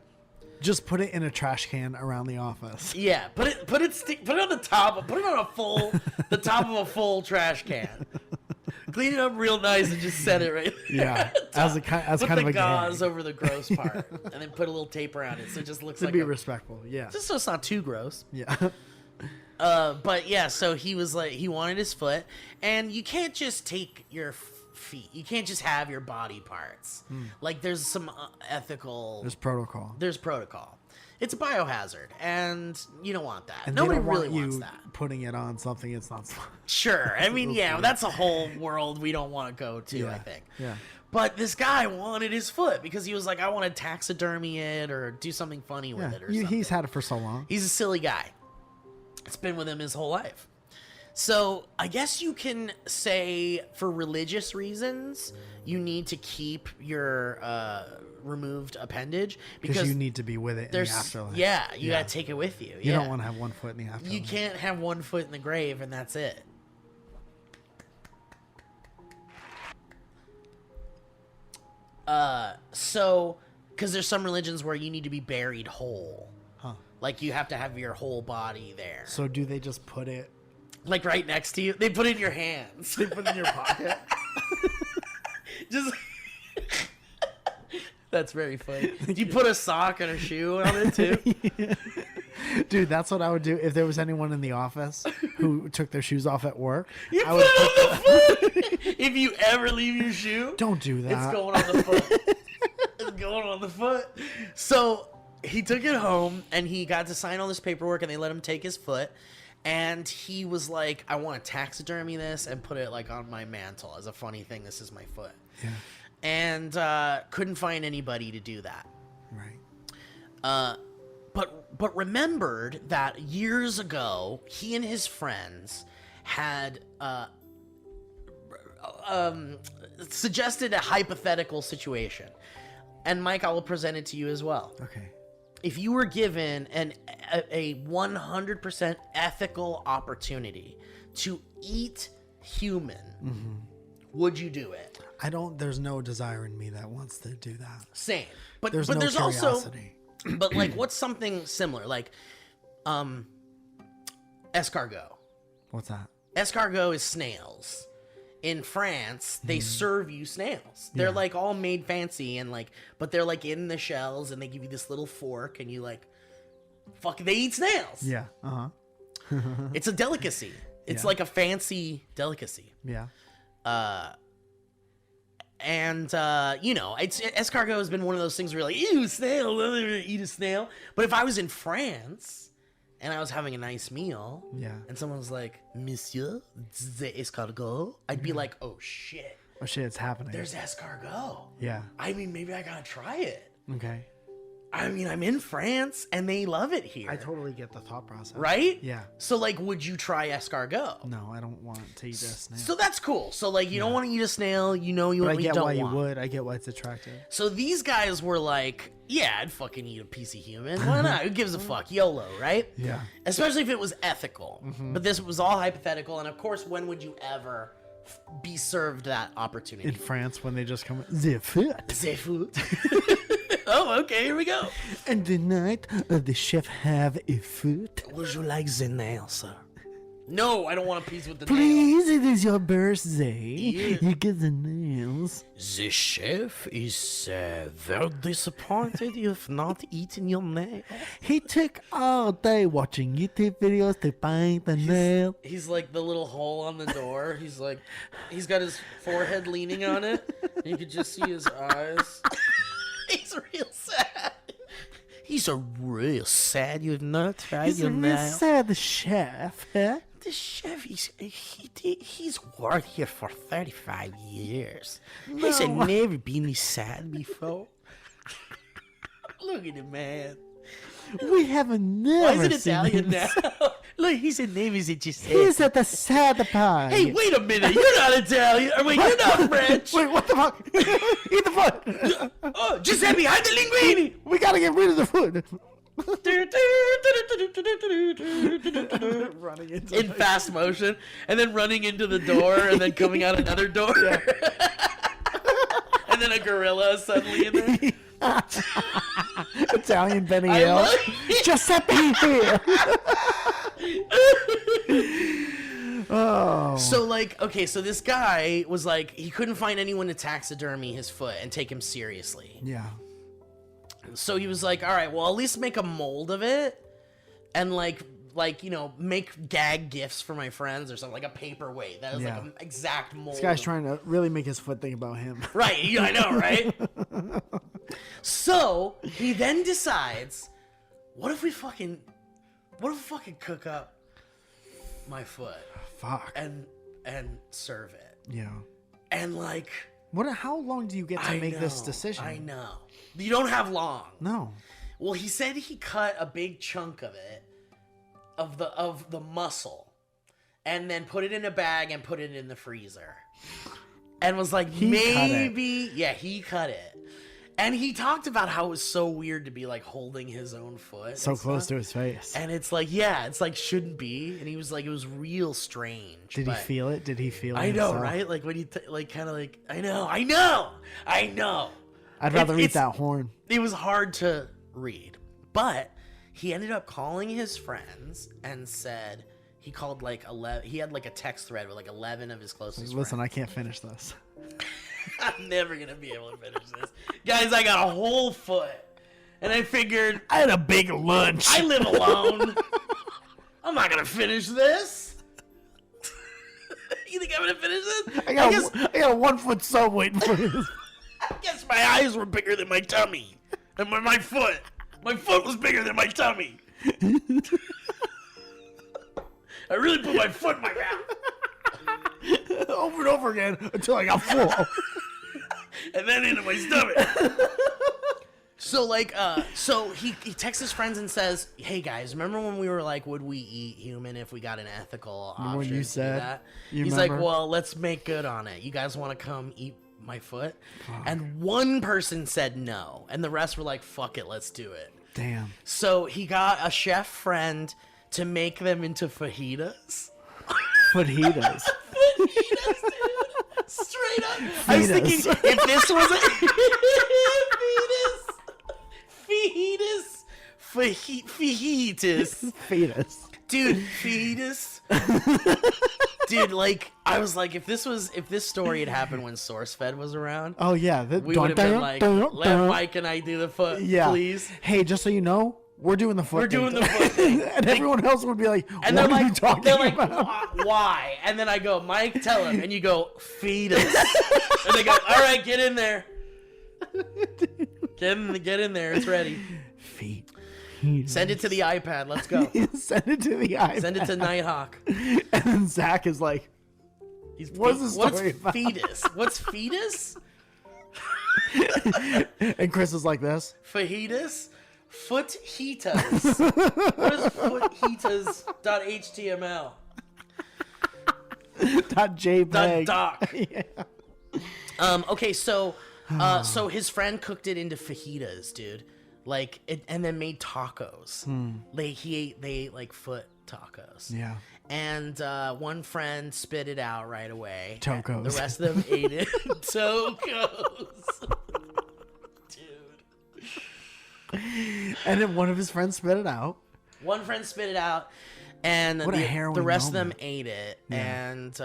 Just put it in a trash can around the office. Yeah, put it on the top. Put it on the top of a full trash can. Clean it up real nice and just set it right there. Yeah. As kind Put of the a gauze gag. over the gross part, and then put a little tape around it, so it just looks To like be respectful. Yeah. just so it's not too gross. Yeah. But yeah, so he was like, he wanted his foot, and you can't just take your feet. You can't just have your body parts. Like there's some ethical. There's protocol. There's protocol. It's a biohazard, and you don't want that. And Nobody they don't really want wants you that. putting it on something it's not. Sure. I mean, yeah, that's a whole world we don't want to go to, I think. Yeah. But this guy wanted his foot because he was like, I want to taxidermy it or do something funny with Yeah. it or something. He's had it for so long. He's a silly guy. It's been with him his whole life. So I guess you can say for religious reasons, you need to keep your removed appendage Because you need to be with it in the there's afterlife. yeah, you gotta take it with you. You yeah. don't want to have one foot in the afterlife. You can't have one foot in the grave and that's it. So, because there's some religions where you need to be buried whole. Huh. Like you have to have your whole body there. So do they just put it? Like right next to you. They put it in your hands. They put it in your pocket. Just. That's very funny. Do you put a sock and a shoe on it too? Dude, that's what I would do if there was anyone in the office who took their shoes off at work. You I put would it on the foot. If you ever leave your shoe, Don't do that. it's going on the foot. It's going on the foot. So he took it home and he got to sign all this paperwork and they let him take his foot. And he was like, I want to taxidermy this and put it like on my mantle as a funny thing. This is my foot. Yeah. And couldn't find anybody to do that. Right. But remembered that years ago, he and his friends had suggested a hypothetical situation. And Mike, I will present it to you as well. Okay. If you were given a 100% ethical opportunity to eat human, would you do it? There's no desire in me that wants to do that. Same. But There's but no there's also curiosity. but like what's something similar? Like escargot. What's that? Escargot is snails. In France, they serve you snails. They're like all made fancy and like, but they're like in the shells and they give you this little fork and you like, fuck, they eat snails. Yeah. Uh-huh. It's a delicacy. It's Yeah. like a fancy delicacy. Yeah. And escargot has been one of those things where you're like, ew, snail, I'm never gonna eat a snail. But if I was in France and I was having a nice meal, Yeah. and someone was like, Monsieur, the escargot, I'd be like, oh shit, Oh shit, it's happening. there's escargot. Yeah. I mean, maybe I gotta try it. Okay. I mean, I'm in France and they love it here. I totally get the thought process. right? Yeah. So like, would you try escargot? No, I don't want to eat this snail. So that's cool. So like, you don't want to eat a snail. You know, but I you get don't why want. you would. I get why it's attractive. So these guys were like, yeah, I'd fucking eat a piece of human. Why not? Who gives a fuck? YOLO, right? Yeah. Especially if it was ethical. But this was all hypothetical. And of course, when would you ever be served that opportunity? In France, when they just come, the food. Say food. Oh, okay, here we go. And the night the chef have a food. Would you like the nail, sir? No, I don't want a piece with the nail. Please, it is your birthday. Yeah. You get the nails. The chef is very disappointed you have not eaten your nail. He took all day watching YouTube videos to find the nail. He's like the little hole on the door. He's like, he's got his forehead leaning on it. And you could just see his eyes. He's real sad. He's a real sad you have not tried He's a your real nail. sad chef, huh? The chef is he he's worked here for 35 years. He's never been sad before. Look at him, man. We have never Why is it seen Italian him now? Look, he's a name is it just He's at the sad part. Hey, wait a minute. You're not Italian. Or wait, you're not French. Wait, what the fuck? Eat the foot. Oh, Giuseppe, hide the linguine. We gotta get rid of the foot. Running into In fast motion, and then running into the door, and then coming out another door. And then a gorilla suddenly in there. Italian Benny I Hill. love Giuseppe here. Oh. So like, okay, so this guy was like, he couldn't find anyone to taxidermy his foot and take him seriously. Yeah. So he was like, all right, well, at least make a mold of it and like you know, make gag gifts for my friends or something, like a paperweight. That is like an exact mold. This guy's trying to really make his foot think about him. Right, yeah, I know, right? So he then decides, what if we fucking cook up my foot Fuck. and serve it? Yeah. And like, How long do you get to make this decision? I know. You don't have long. No. Well, he said he cut a big chunk of it, of the muscle, and then put it in a bag and put it in the freezer. And was like, He cut it. And he talked about how it was so weird to be like holding his own foot. So and close stuff. to his face. And it's like, yeah, it's like shouldn't be. And he was like, it was real strange. Did he but- feel it? Did he feel it? I know, himself? right? Like when you like kind of like, I know. I'd rather eat It's- that horn. It was hard to read, but he ended up calling his friends and said he called like 11. He had like a text thread with like 11 of his closest Listen, friends. I can't finish this. I'm never gonna be able to finish this, guys. I got a whole foot, and I figured I had a big lunch. I live alone. I'm not gonna finish this. You think I'm gonna finish this? I got a 1 foot sub waiting for you. I guess my eyes were bigger than my tummy. And my foot. My foot was bigger than my tummy. I really put my foot in my mouth. Over and over again until I got full. And then into my stomach. So like, so he texts his friends and says, "Hey guys, remember when we were like, would we eat human if we got an ethical option?" when you to do said- that? you He's remember? like, "Well, let's make good on it. You guys want to come eat my foot?" And one person said no, and the rest were like, "Fuck it, let's do it." Damn. So he got a chef friend to make them into fajitas. Fajitas. Fajitas, dude. Straight up. I was thinking, Fetus. if this was a fajitas, Fetus. dude, fetus, dude. Like, I was like, if this story had happened when SourceFed was around, Oh yeah. we would have been like, let Mike and I do the foot, Yeah. please. Hey, just so you know, we're doing the foot. We're thing. doing the foot thing. And everyone else would be like, And what they're are you like, talking about? Why? And then I go, Mike, tell him. And you go, fetus. And they go, all right, get in there. Get in there. It's ready. Feet. Send it to the iPad. Let's go. Send it to the iPad. Send it to Nighthawk. And then Zach is like, He's What's the story What's about? fetus? What's fetus? and Chris is like this. Fajitas? Foothetas. What is foothetas.html? .jpeg. Doc. Yeah. Okay, so his friend cooked it into fajitas, dude. Like, and then made tacos. They ate like foot tacos. Yeah. And one friend spit it out right away. Tacos. The rest of them ate it. Tacos. Dude. And then one of his friends spit it out. One friend spit it out, and What a the harrowing rest of moment. them ate it. Yeah. And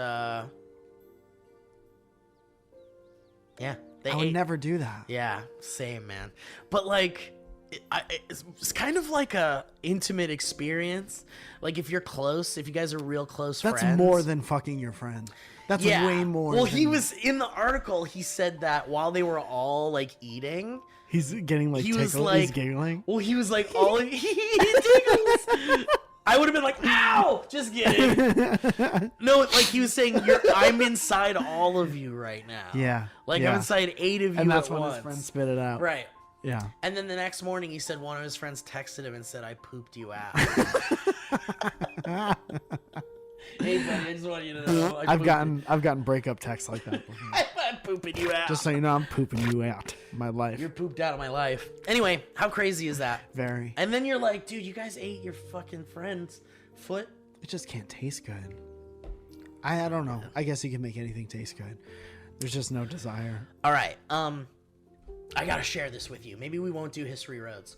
yeah, they I would ate. never do that. Yeah, same, man. But like, it's kind of like a intimate experience. Like if you're close, if you guys are real close That's friends. more than fucking your friend. That's Yeah. way more. Well, than, he was in the article. He said that while they were all like eating, He's getting like he was tickled. like He's giggling. Well, he was like all he tickles. I would have been like, ow! Just kidding. No, like he was saying, I'm inside all of you right now. Yeah. Like yeah. I'm inside 8 of you And that's at when once. his friend spit it out. Right. Yeah. And then the next morning, he said one of his friends texted him and said, I pooped you out. Hey, buddy, I just want you to know. I've gotten breakup texts like that before. I'm pooping you out. Just so you know, I'm pooping you out. My life. You're pooped out of my life. Anyway, how crazy is that? Very. And then you're like, dude, you guys ate your fucking friend's foot? It just can't taste good. I don't know. I guess you can make anything taste good. There's just no desire. All right. I gotta share this with you. Maybe we won't do History Roads.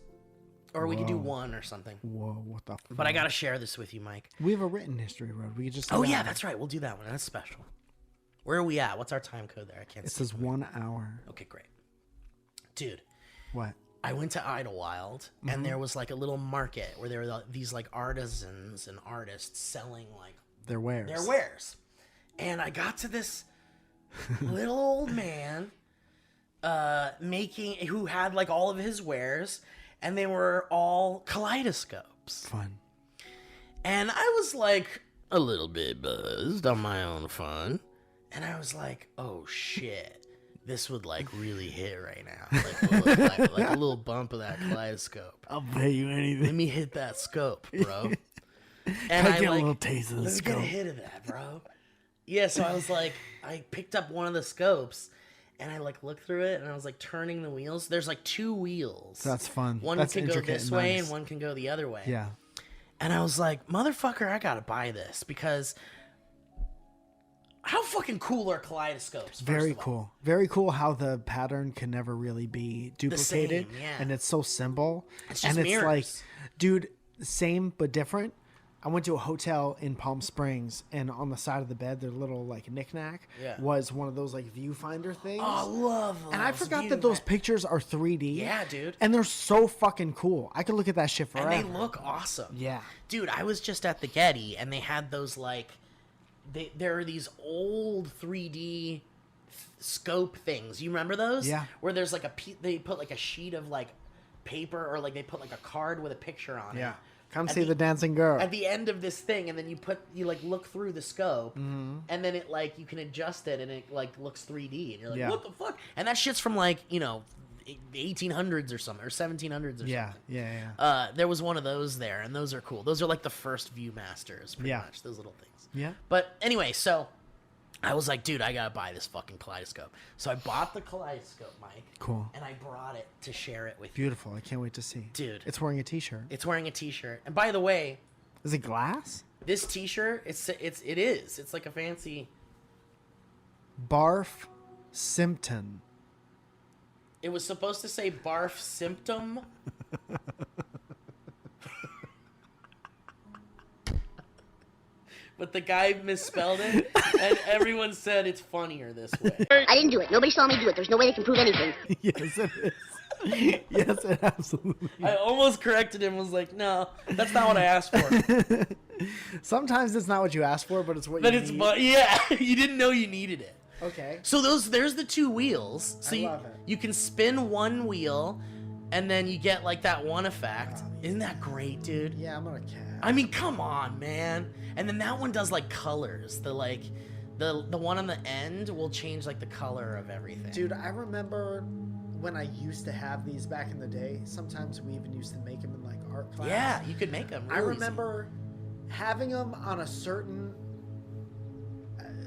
Or we could do one or something. Whoa, what the fuck? But I gotta share this with you, Mike. We have a written history road. We could just. Oh, yeah, that's right. We'll do that one. That's special. Where are we at? What's our time code there? I can't It see. says 1 hour. Okay, great. Dude, What? I went to Idlewild, and there was like a little market where there were these like artisans and artists selling like Their wares. their wares. And I got to this little old man who had like all of his wares, and they were all kaleidoscopes. Fun. And I was like a little bit buzzed on my own fun. And I was like, oh shit, this would like really hit right now. Like a little bump of that kaleidoscope. I'll pay you Let anything. me hit that scope, bro. And I get a little taste of the let me get a scope. hit of that, bro. Yeah, so I was like, I picked up one of the scopes, and I like looked through it, and I was like turning the wheels. There's like 2 wheels. That's fun. One That's can go intricate this and way, nice. and one can go the other way. Yeah. And I was like, motherfucker, I gotta buy this because how fucking cool are kaleidoscopes? First Very of all? cool. Very cool how the pattern can never really be duplicated. same, yeah. And it's so simple. It's just and it's mirrors. like, dude, same but different. I went to a hotel in Palm Springs, and on the side of the bed, their little like knickknack Yeah. was one of those like viewfinder things. Oh, I love those. and I forgot that those pictures are 3D. Yeah, dude. And they're so fucking cool. I could look at that shit forever. And they look awesome. Yeah. Dude, I was just at the Getty, and they had those like, there are these old 3D scope things. You remember those? Yeah. Where there's like they put like a sheet of like paper, or like they put like a card with a picture on it. Yeah. Come At see the dancing girl. At the end of this thing, and then you like look through the scope, Mm-hmm. and then it like you can adjust it, and it like looks 3D, and you're like, Yeah. what the fuck? And that shit's from like the 1800s or something, or 1700s or Yeah. something. Yeah. There was one of those there, and those are cool. Those are like the first Viewmasters, pretty Yeah. much. Those little things. Yeah. But anyway, so I was like, dude, I gotta buy this fucking kaleidoscope. So I bought the kaleidoscope, Mike. Cool. And I brought it to share it with you. Beautiful. I can't wait to see. Dude. It's wearing a t-shirt. It's wearing a T-shirt, and by the way, Is it glass? this T-shirt, it is. It's like a fancy. Barf Symptom. It was supposed to say barf symptom. But the guy misspelled it, and everyone said it's funnier this way. I didn't do it. Nobody saw me do it. There's no way they can prove anything. Yes, it is. Yes, it absolutely. I almost corrected him. Was like, no, that's not what I asked for. Sometimes it's not what you asked for, but it's what But you it's need. yeah, you didn't know you needed it. Okay. So there's the 2 wheels. So you, love it. you can spin one wheel, and then you get like that one effect. Isn't that great, dude? Yeah, I'm gonna cat. I mean, come on, man. And then that one does like colors. The one on the end will change like the color of everything. Dude, I remember when I used to have these back in the day. Sometimes we even used to make them in like art class. Yeah, you could make them. I remember having them on a certain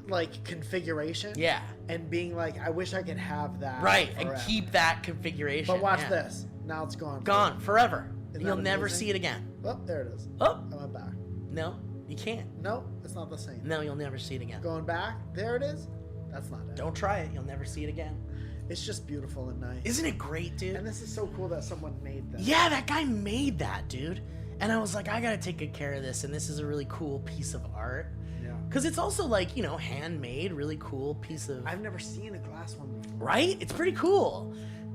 like configuration. Yeah. And being like, I wish I could have that. Right, forever. and keep that configuration. But watch yeah. this. Now it's gone. Gone forever. Isn't You'll that never amazing? see it again. Oh, there it is. Oh, I went back. no, you can't. Nope, it's not the same. No, you'll never see it again. Going back, there it is. That's not it. Don't try it. You'll never see it again. It's just beautiful and nice. Isn't it great, dude? And this is so cool that someone made that. Yeah, that guy made that, dude. And I was like, I gotta take good care of this, and this is a really cool piece of art. Yeah. Because it's also like, handmade, really cool piece of... I've never seen a glass one before. Right? It's pretty cool.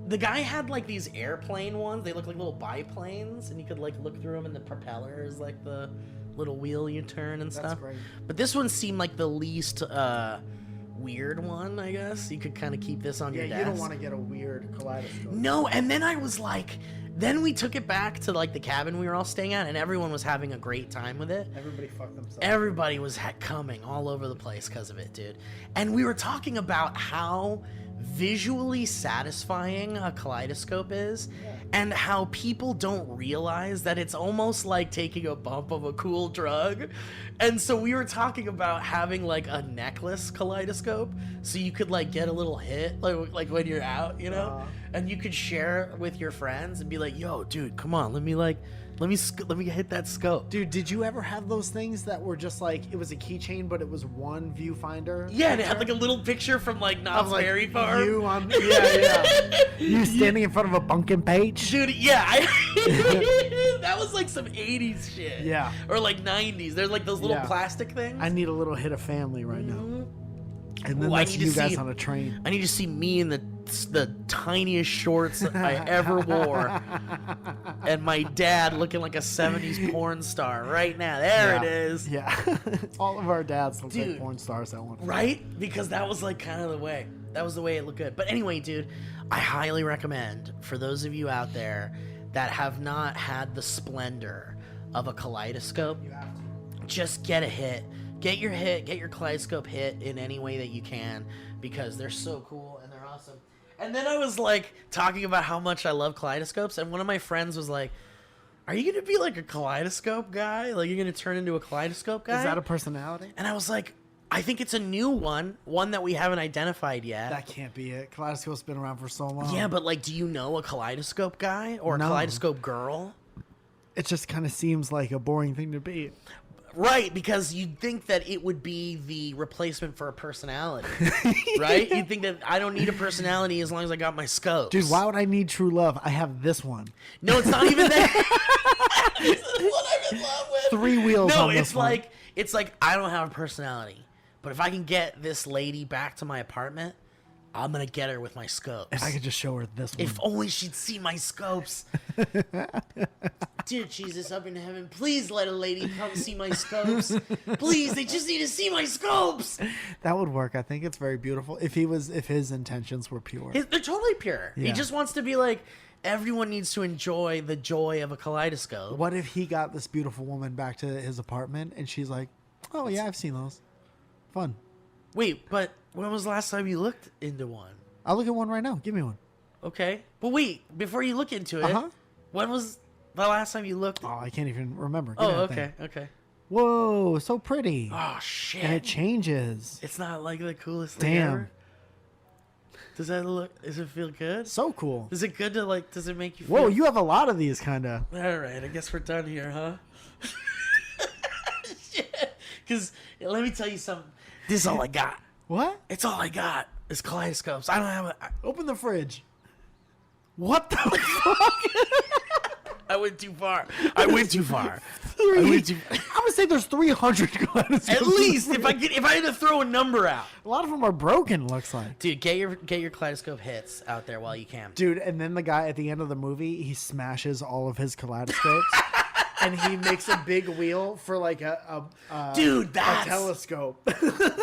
The guy had like these airplane ones. They look like little biplanes, and you could like look through them, and the propeller is like the little wheel you turn and That's stuff. great. But this one seemed like the least weird one, I guess. You could kind of keep this on Yeah, your desk. you don't want to get a weird kaleidoscope. No, and then I was like, Then we took it back to like the cabin we were all staying at, and everyone was having a great time with it. Everybody fucked themselves. Everybody was coming all over the place because of it, dude. And we were talking about how visually satisfying a kaleidoscope is, and how people don't realize that it's almost like taking a bump of a cool drug. And so we were talking about having like a necklace kaleidoscope, so you could like get a little hit like when you're out, you know, and you could share with your friends and be like, "Yo, dude, come on, let me hit that scope." Dude, did you ever have those things that were just like, it was a keychain, but it was one viewfinder? Yeah, and it had like a little picture from like Knott's Berry Farm. You on, yeah. You standing in front of a pumpkin patch? Dude, yeah, that was like some 80s shit. Yeah. Or like 90s. There's like those little Yeah. plastic things. I need a little hit of family right now. And then Ooh, I that's need to you guys see- on a train. I need to see me in the tiniest shorts I ever wore. And my dad looking like a 70s porn star right now. There it is. Yeah. All of our dads look Dude. like porn stars at one point. Right? Because that was like kind of the way. That was the way it looked good. But anyway, dude, I highly recommend for those of you out there that have not had the splendor of a kaleidoscope, just get a hit. Get your kaleidoscope hit in any way that you can, because they're so cool and they're awesome. And then I was like talking about how much I love kaleidoscopes, and one of my friends was like, "Are you gonna be like a kaleidoscope guy? Like you're gonna turn into a kaleidoscope guy?" Is that a personality? And I was like, I think it's a new one that we haven't identified yet. That can't be it. Kaleidoscope's been around for so long. Yeah, but like, do you know a kaleidoscope guy or a No. kaleidoscope girl? It just kind of seems like a boring thing to be. Right, because you'd think that it would be the replacement for a personality, right? You'd think that I don't need a personality as long as I got my scopes. Dude, why would I need true love? I have this one. No, it's not even that. This is what I'm in love with. 3 wheels No, on this one. it's like I don't have a personality, but if I can get this lady back to my apartment, I'm gonna get her with my scopes. If I could just show her this one. If only she'd see my scopes. Dear Jesus up in heaven, please let a lady come see my scopes. Please, they just need to see my scopes. That would work. I think it's very beautiful. If his intentions were pure. They're totally pure. He Yeah. just wants to be like, everyone needs to enjoy the joy of a kaleidoscope. What if he got this beautiful woman back to his apartment and she's like, "Oh yeah, I've seen those. Fun. Wait, but when was the last time you looked into one? I'll look at one right now. Give me one." Okay. But wait, before you look into it, Uh-huh. when was the last time you looked? Oh, I can't even remember. Give me Oh, that thing. okay. Whoa, so pretty. Oh, shit. And it changes. It's not like the coolest thing Damn. ever. Does it feel good? So cool. Is it good to like, does it make you feel? Whoa, you have a lot of these kind of. All right, I guess we're done here, huh? Because let me tell you something. This is all I got. What? It's all I got. Is kaleidoscopes. I don't have a. Open the fridge. What the fuck? I went too far. I went too far. I went too. I'm gonna say there's 300 kaleidoscopes. At least if I had to throw a number out. A lot of them are broken. Looks like. Dude, get your kaleidoscope hits out there while you can. Dude, and then the guy at the end of the movie, he smashes all of his kaleidoscopes, and he makes a big wheel for like a Dude, that's telescope.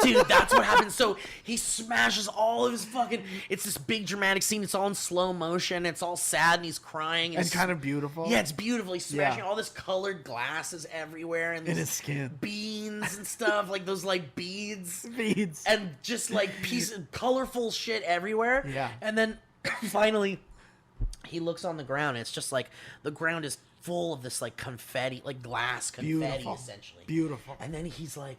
Dude, that's what happens. So he smashes all of his fucking. It's this big dramatic scene. It's all in slow motion. It's all sad, and he's crying. And kind of beautiful. Yeah, it's beautiful. He's smashing Yeah. all this colored glasses everywhere, and In these his skin. beans and stuff, like those like beads, Beads. and just like colorful shit everywhere. Yeah. And then finally, he looks on the ground. And it's just like the ground is full of this like confetti, like glass confetti, Beautiful. essentially. Beautiful. And then he's like,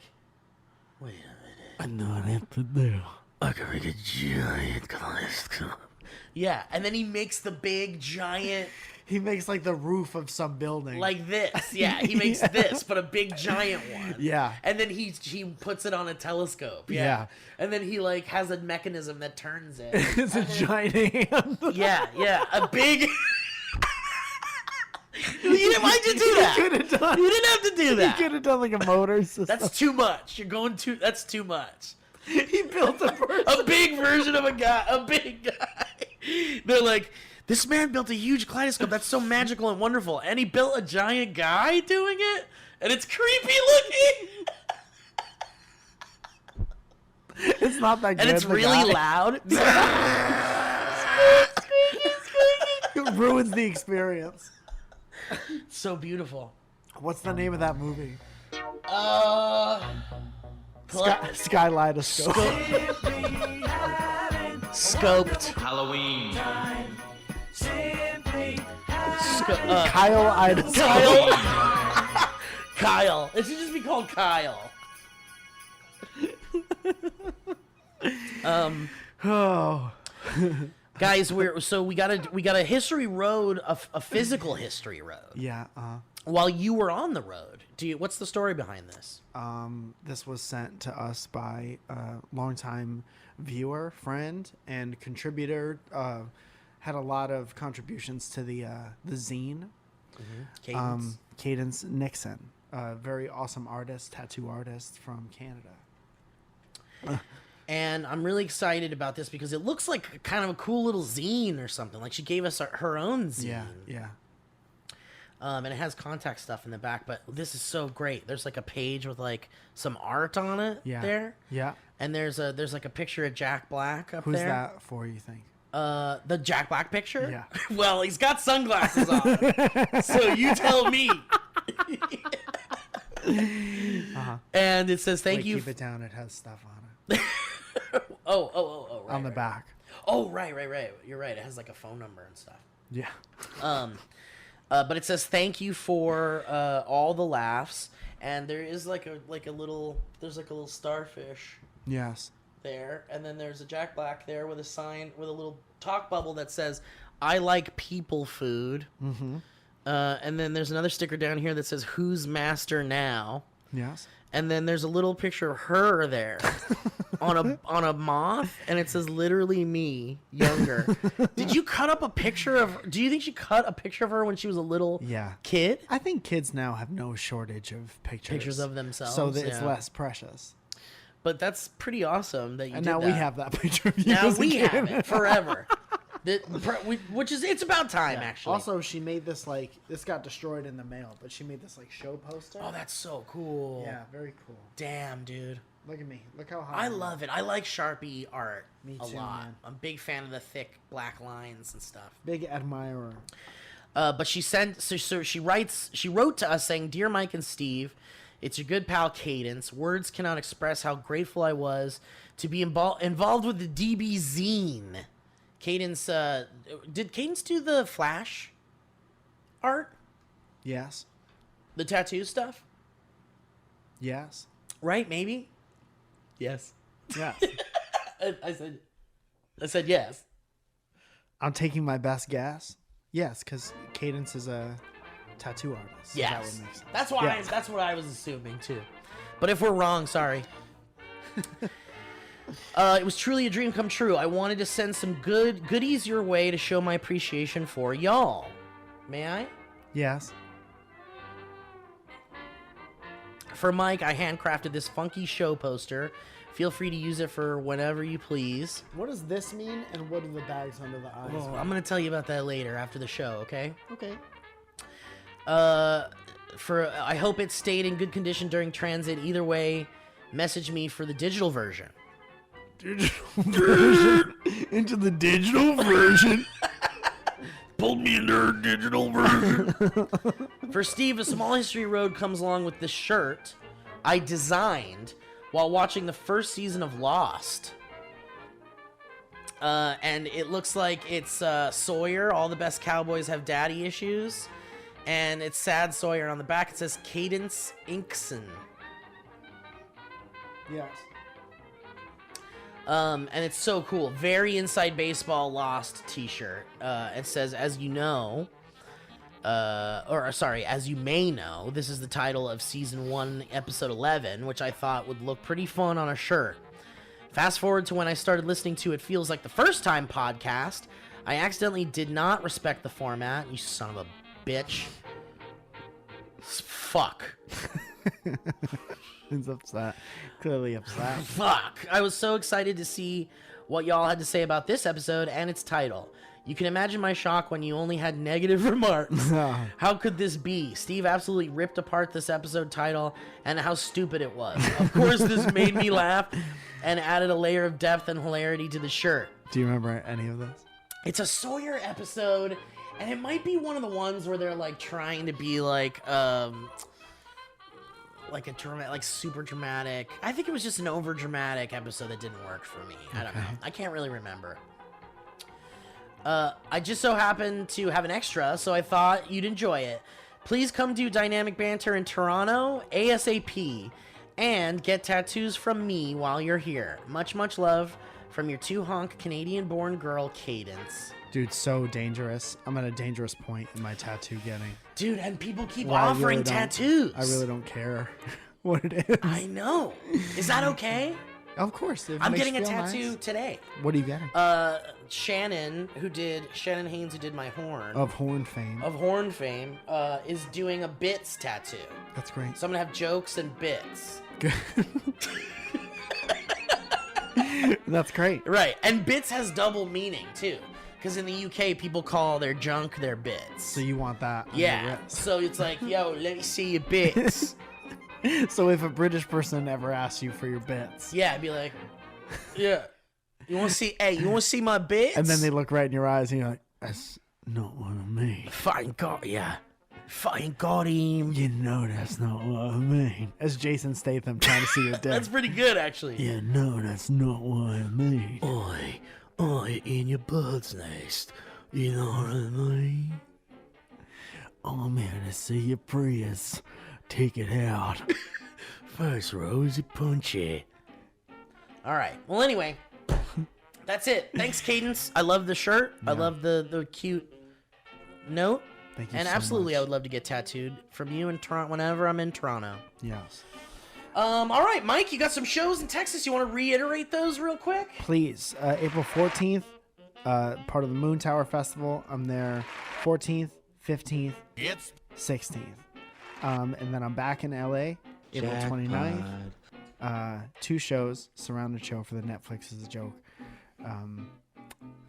"Wait a minute, I know what I have to do. I can make a giant kaleidoscope." Yeah, and then he makes the big giant He makes like the roof of some building. like this. Yeah, he makes this, but a big giant one. Yeah. And then he puts it on a telescope. Yeah. Yeah. And then he like has a mechanism that turns it. It's a giant hand. Yeah, a big. Why'd you do that? Could have done. You didn't have to do He that. could have done like a motor system. That's too much. You're going too. That's too much. He built a person. A big version of a big guy. They're like, this man built a huge kaleidoscope. That's so magical and wonderful. And he built a giant guy doing it, and it's creepy looking. It's not that good. And it's the really guy. loud. ruins the experience. So beautiful. What's the name of that movie? Kaleidoscope. Scoped. Halloween. Kyle. Kyle. It should just be called Kyle. Oh. Guys, we got a history road, a physical history road. Yeah. While you were on the road, what's the story behind this? This was sent to us by a longtime viewer, friend, and contributor. Had a lot of contributions to the zine. Cadence. Cadence Nixon, a very awesome artist, tattoo artist from Canada. And I'm really excited about this because it looks like kind of a cool little zine or something. Like she gave us her own zine. Yeah. And it has contact stuff in the back, but this is so great. There's like a page with like some art on it there. Yeah. And there's like a picture of Jack Black up Who's there. that for, you think? The Jack Black picture? Yeah. Well, he's got sunglasses on. So you tell me. And it says, thank Wait, you. keep it down. It has stuff on it. Oh, right. On the back. Oh, right. You're right. It has like a phone number and stuff. Yeah. But it says thank you for all the laughs, and there is like a little starfish Yes. there, and then there's a Jack Black there with a sign with a little talk bubble that says I like people food. Mm-hmm. And then there's another sticker down here that says who's master now. Yes. And then there's a little picture of her there on a moth, and it says literally me, younger. Did you cut up a picture of? Do you think she cut a picture of her when she was a little kid? I think kids now have no shortage of pictures Of themselves, so that it's yeah. less precious. But that's pretty awesome that you And did now that. we have that picture of you. Now as a we kid. have it forever. Which is it's about time actually. Also, she made this this got destroyed in the mail, but she made this show poster. Oh, that's so cool. Yeah, very cool. Damn, dude. Look at me. Look how high I love it. I like Sharpie art Me a too, lot. man. I'm a big fan of the thick black lines and stuff. Big admirer. But she sent, so she wrote to us saying, "Dear Mike and Steve, it's your good pal Cadence. Words cannot express how grateful I was to be involved with the DB zine." Cadence, did Cadence do the Flash art? Yes. The tattoo stuff? Yes. Right? Maybe. Yes. Yes. I said yes. I'm taking my best guess. Yes, because Cadence is a tattoo artist. So that Yes. would make sense. That's why. Yes. That's what I was assuming too. But if we're wrong, sorry. It was truly a dream come true. I wanted to send some goodies your way to show my appreciation for y'all. May I? Yes. For Mike, I handcrafted this funky show poster. Feel free to use it for whenever you please. What does this mean, and what are the bags under the eyes? Well, I'm gonna tell you about that later after the show, okay? Okay. I hope it stayed in good condition during transit. Either way, message me for the digital version. Into the digital version. Pulled me into her digital version. For Steve, a small history road comes along with this shirt I designed while watching the first season of Lost. And it looks like it's Sawyer. All the best cowboys have daddy issues. And it's Sad Sawyer. On the back, it says Cadence Inkson. Yes. And it's so cool. Very Inside Baseball Lost t-shirt. It says, as you know, as you may know, this is the title of season 1, episode 11, which I thought would look pretty fun on a shirt. Fast forward to when I started listening to It Feels Like the First Time podcast. I accidentally did not respect the format. You son of a bitch. Fuck. He's upset. Clearly upset. Fuck. I was so excited to see what y'all had to say about this episode and its title. You can imagine my shock when you only had negative remarks. How could this be? Steve absolutely ripped apart this episode title and how stupid it was. Of course, this made me laugh and added a layer of depth and hilarity to the shirt. Do you remember any of this? It's a Sawyer episode, and it might be one of the ones where they're like trying to be like a dramatic, like super dramatic. I think it was just an over dramatic episode that didn't work for me. I don't know. I can't really remember. I just so happened to have an extra, so I thought you'd enjoy it. Please come do Dynamic Banter in Toronto ASAP and get tattoos from me while you're here. Much, much love from your 2-honk Canadian-born girl, Cadence. Dude, so dangerous. I'm at a dangerous point in my tattoo getting. Dude, and people keep Well, I offering really don't- tattoos. I really don't care what it is. I know. Is that okay? Of course. If it I'm makes getting a you feel tattoo nice. today. What are you getting? Shannon Haynes, who did my horn, Of horn fame. of horn fame, is doing a bits tattoo. That's great. So I'm gonna have jokes and bits. Good. That's great. Right, and bits has double meaning too, because in the UK people call their junk their bits. So you want that? on your yeah, wrist. so it's like, yo, let me see your bits. So if a British person ever asks you for your bits, Yeah, I'd be like, yeah, you want to see? Hey, you want to see my bits? and then they look right in your eyes, and you're like, "That's not what I mean." fucking got ya, fucking got him. You know that's not what I mean. As Jason Statham trying to see your dick. That's pretty good, actually. Yeah, no, that's not what I mean. Oi, in your bird's nest. You know what I mean? I'm here to see your Prius. Take it out. First Rosie punch it. All right. Well, anyway, that's it. Thanks, Cadence. I love the shirt. I love the cute note. Thank you And so absolutely, I much. would love to get tattooed from you in Toronto whenever I'm in Toronto. Yes. All right, Mike, you got some shows in Texas. You want to reiterate those real quick? Please, April 14th, part of the Moon Tower Festival. I'm there 14th, 15th, 16th. And then I'm back in LA, April 29th. 2 shows, surrounded show for the Netflix is a Joke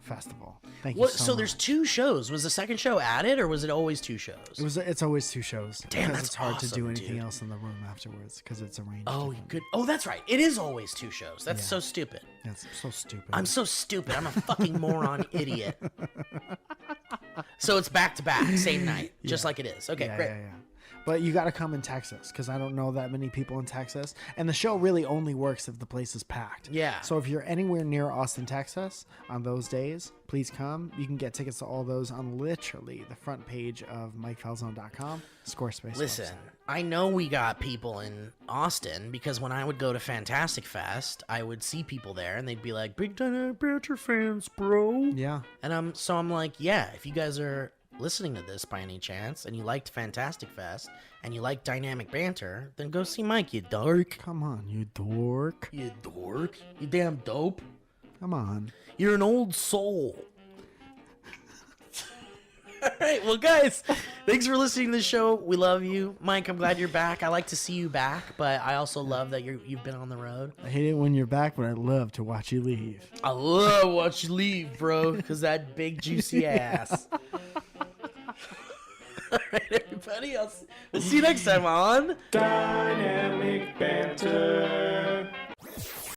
festival. Thank you What? so So much. there's 2 shows. Was the second show added, or was it always 2 shows? It's always 2 shows. Damn, because that's it's hard to do awesome, anything dude. else in the room afterwards because it's arranged. Oh, differently. good. Oh, that's right. It is always 2 shows. That's Yeah. so stupid. That's so stupid. I'm so stupid. I'm a fucking moron idiot. So it's back to back, same night, just like it is. Okay, yeah, great. yeah, yeah. But you got to come in Texas because I don't know that many people in Texas. And the show really only works if the place is packed. Yeah. So if you're anywhere near Austin, Texas on those days, please come. You can get tickets to all those on literally the front page of MikeFalzone.com, Squarespace. Listen, website. I know we got people in Austin because when I would go to Fantastic Fest, I would see people there and they'd be like, "Big Dynamic Banter fans, bro." Yeah. And I'm like, yeah, if you guys are listening to this by any chance and you liked Fantastic Fest and you like Dynamic Banter, then go see Mike, you dork. Come on, you dork. You dork. You damn dope. Come on. You're an old soul. All right, well, guys, thanks for listening to the show. We love you. Mike, I'm glad you're back. I like to see you back, but I also love that you've been on the road. I hate it when you're back, but I love to watch you leave. I love watch you leave, bro, because that big, juicy ass. All right, everybody else. We'll see you next time on Dynamic Banter.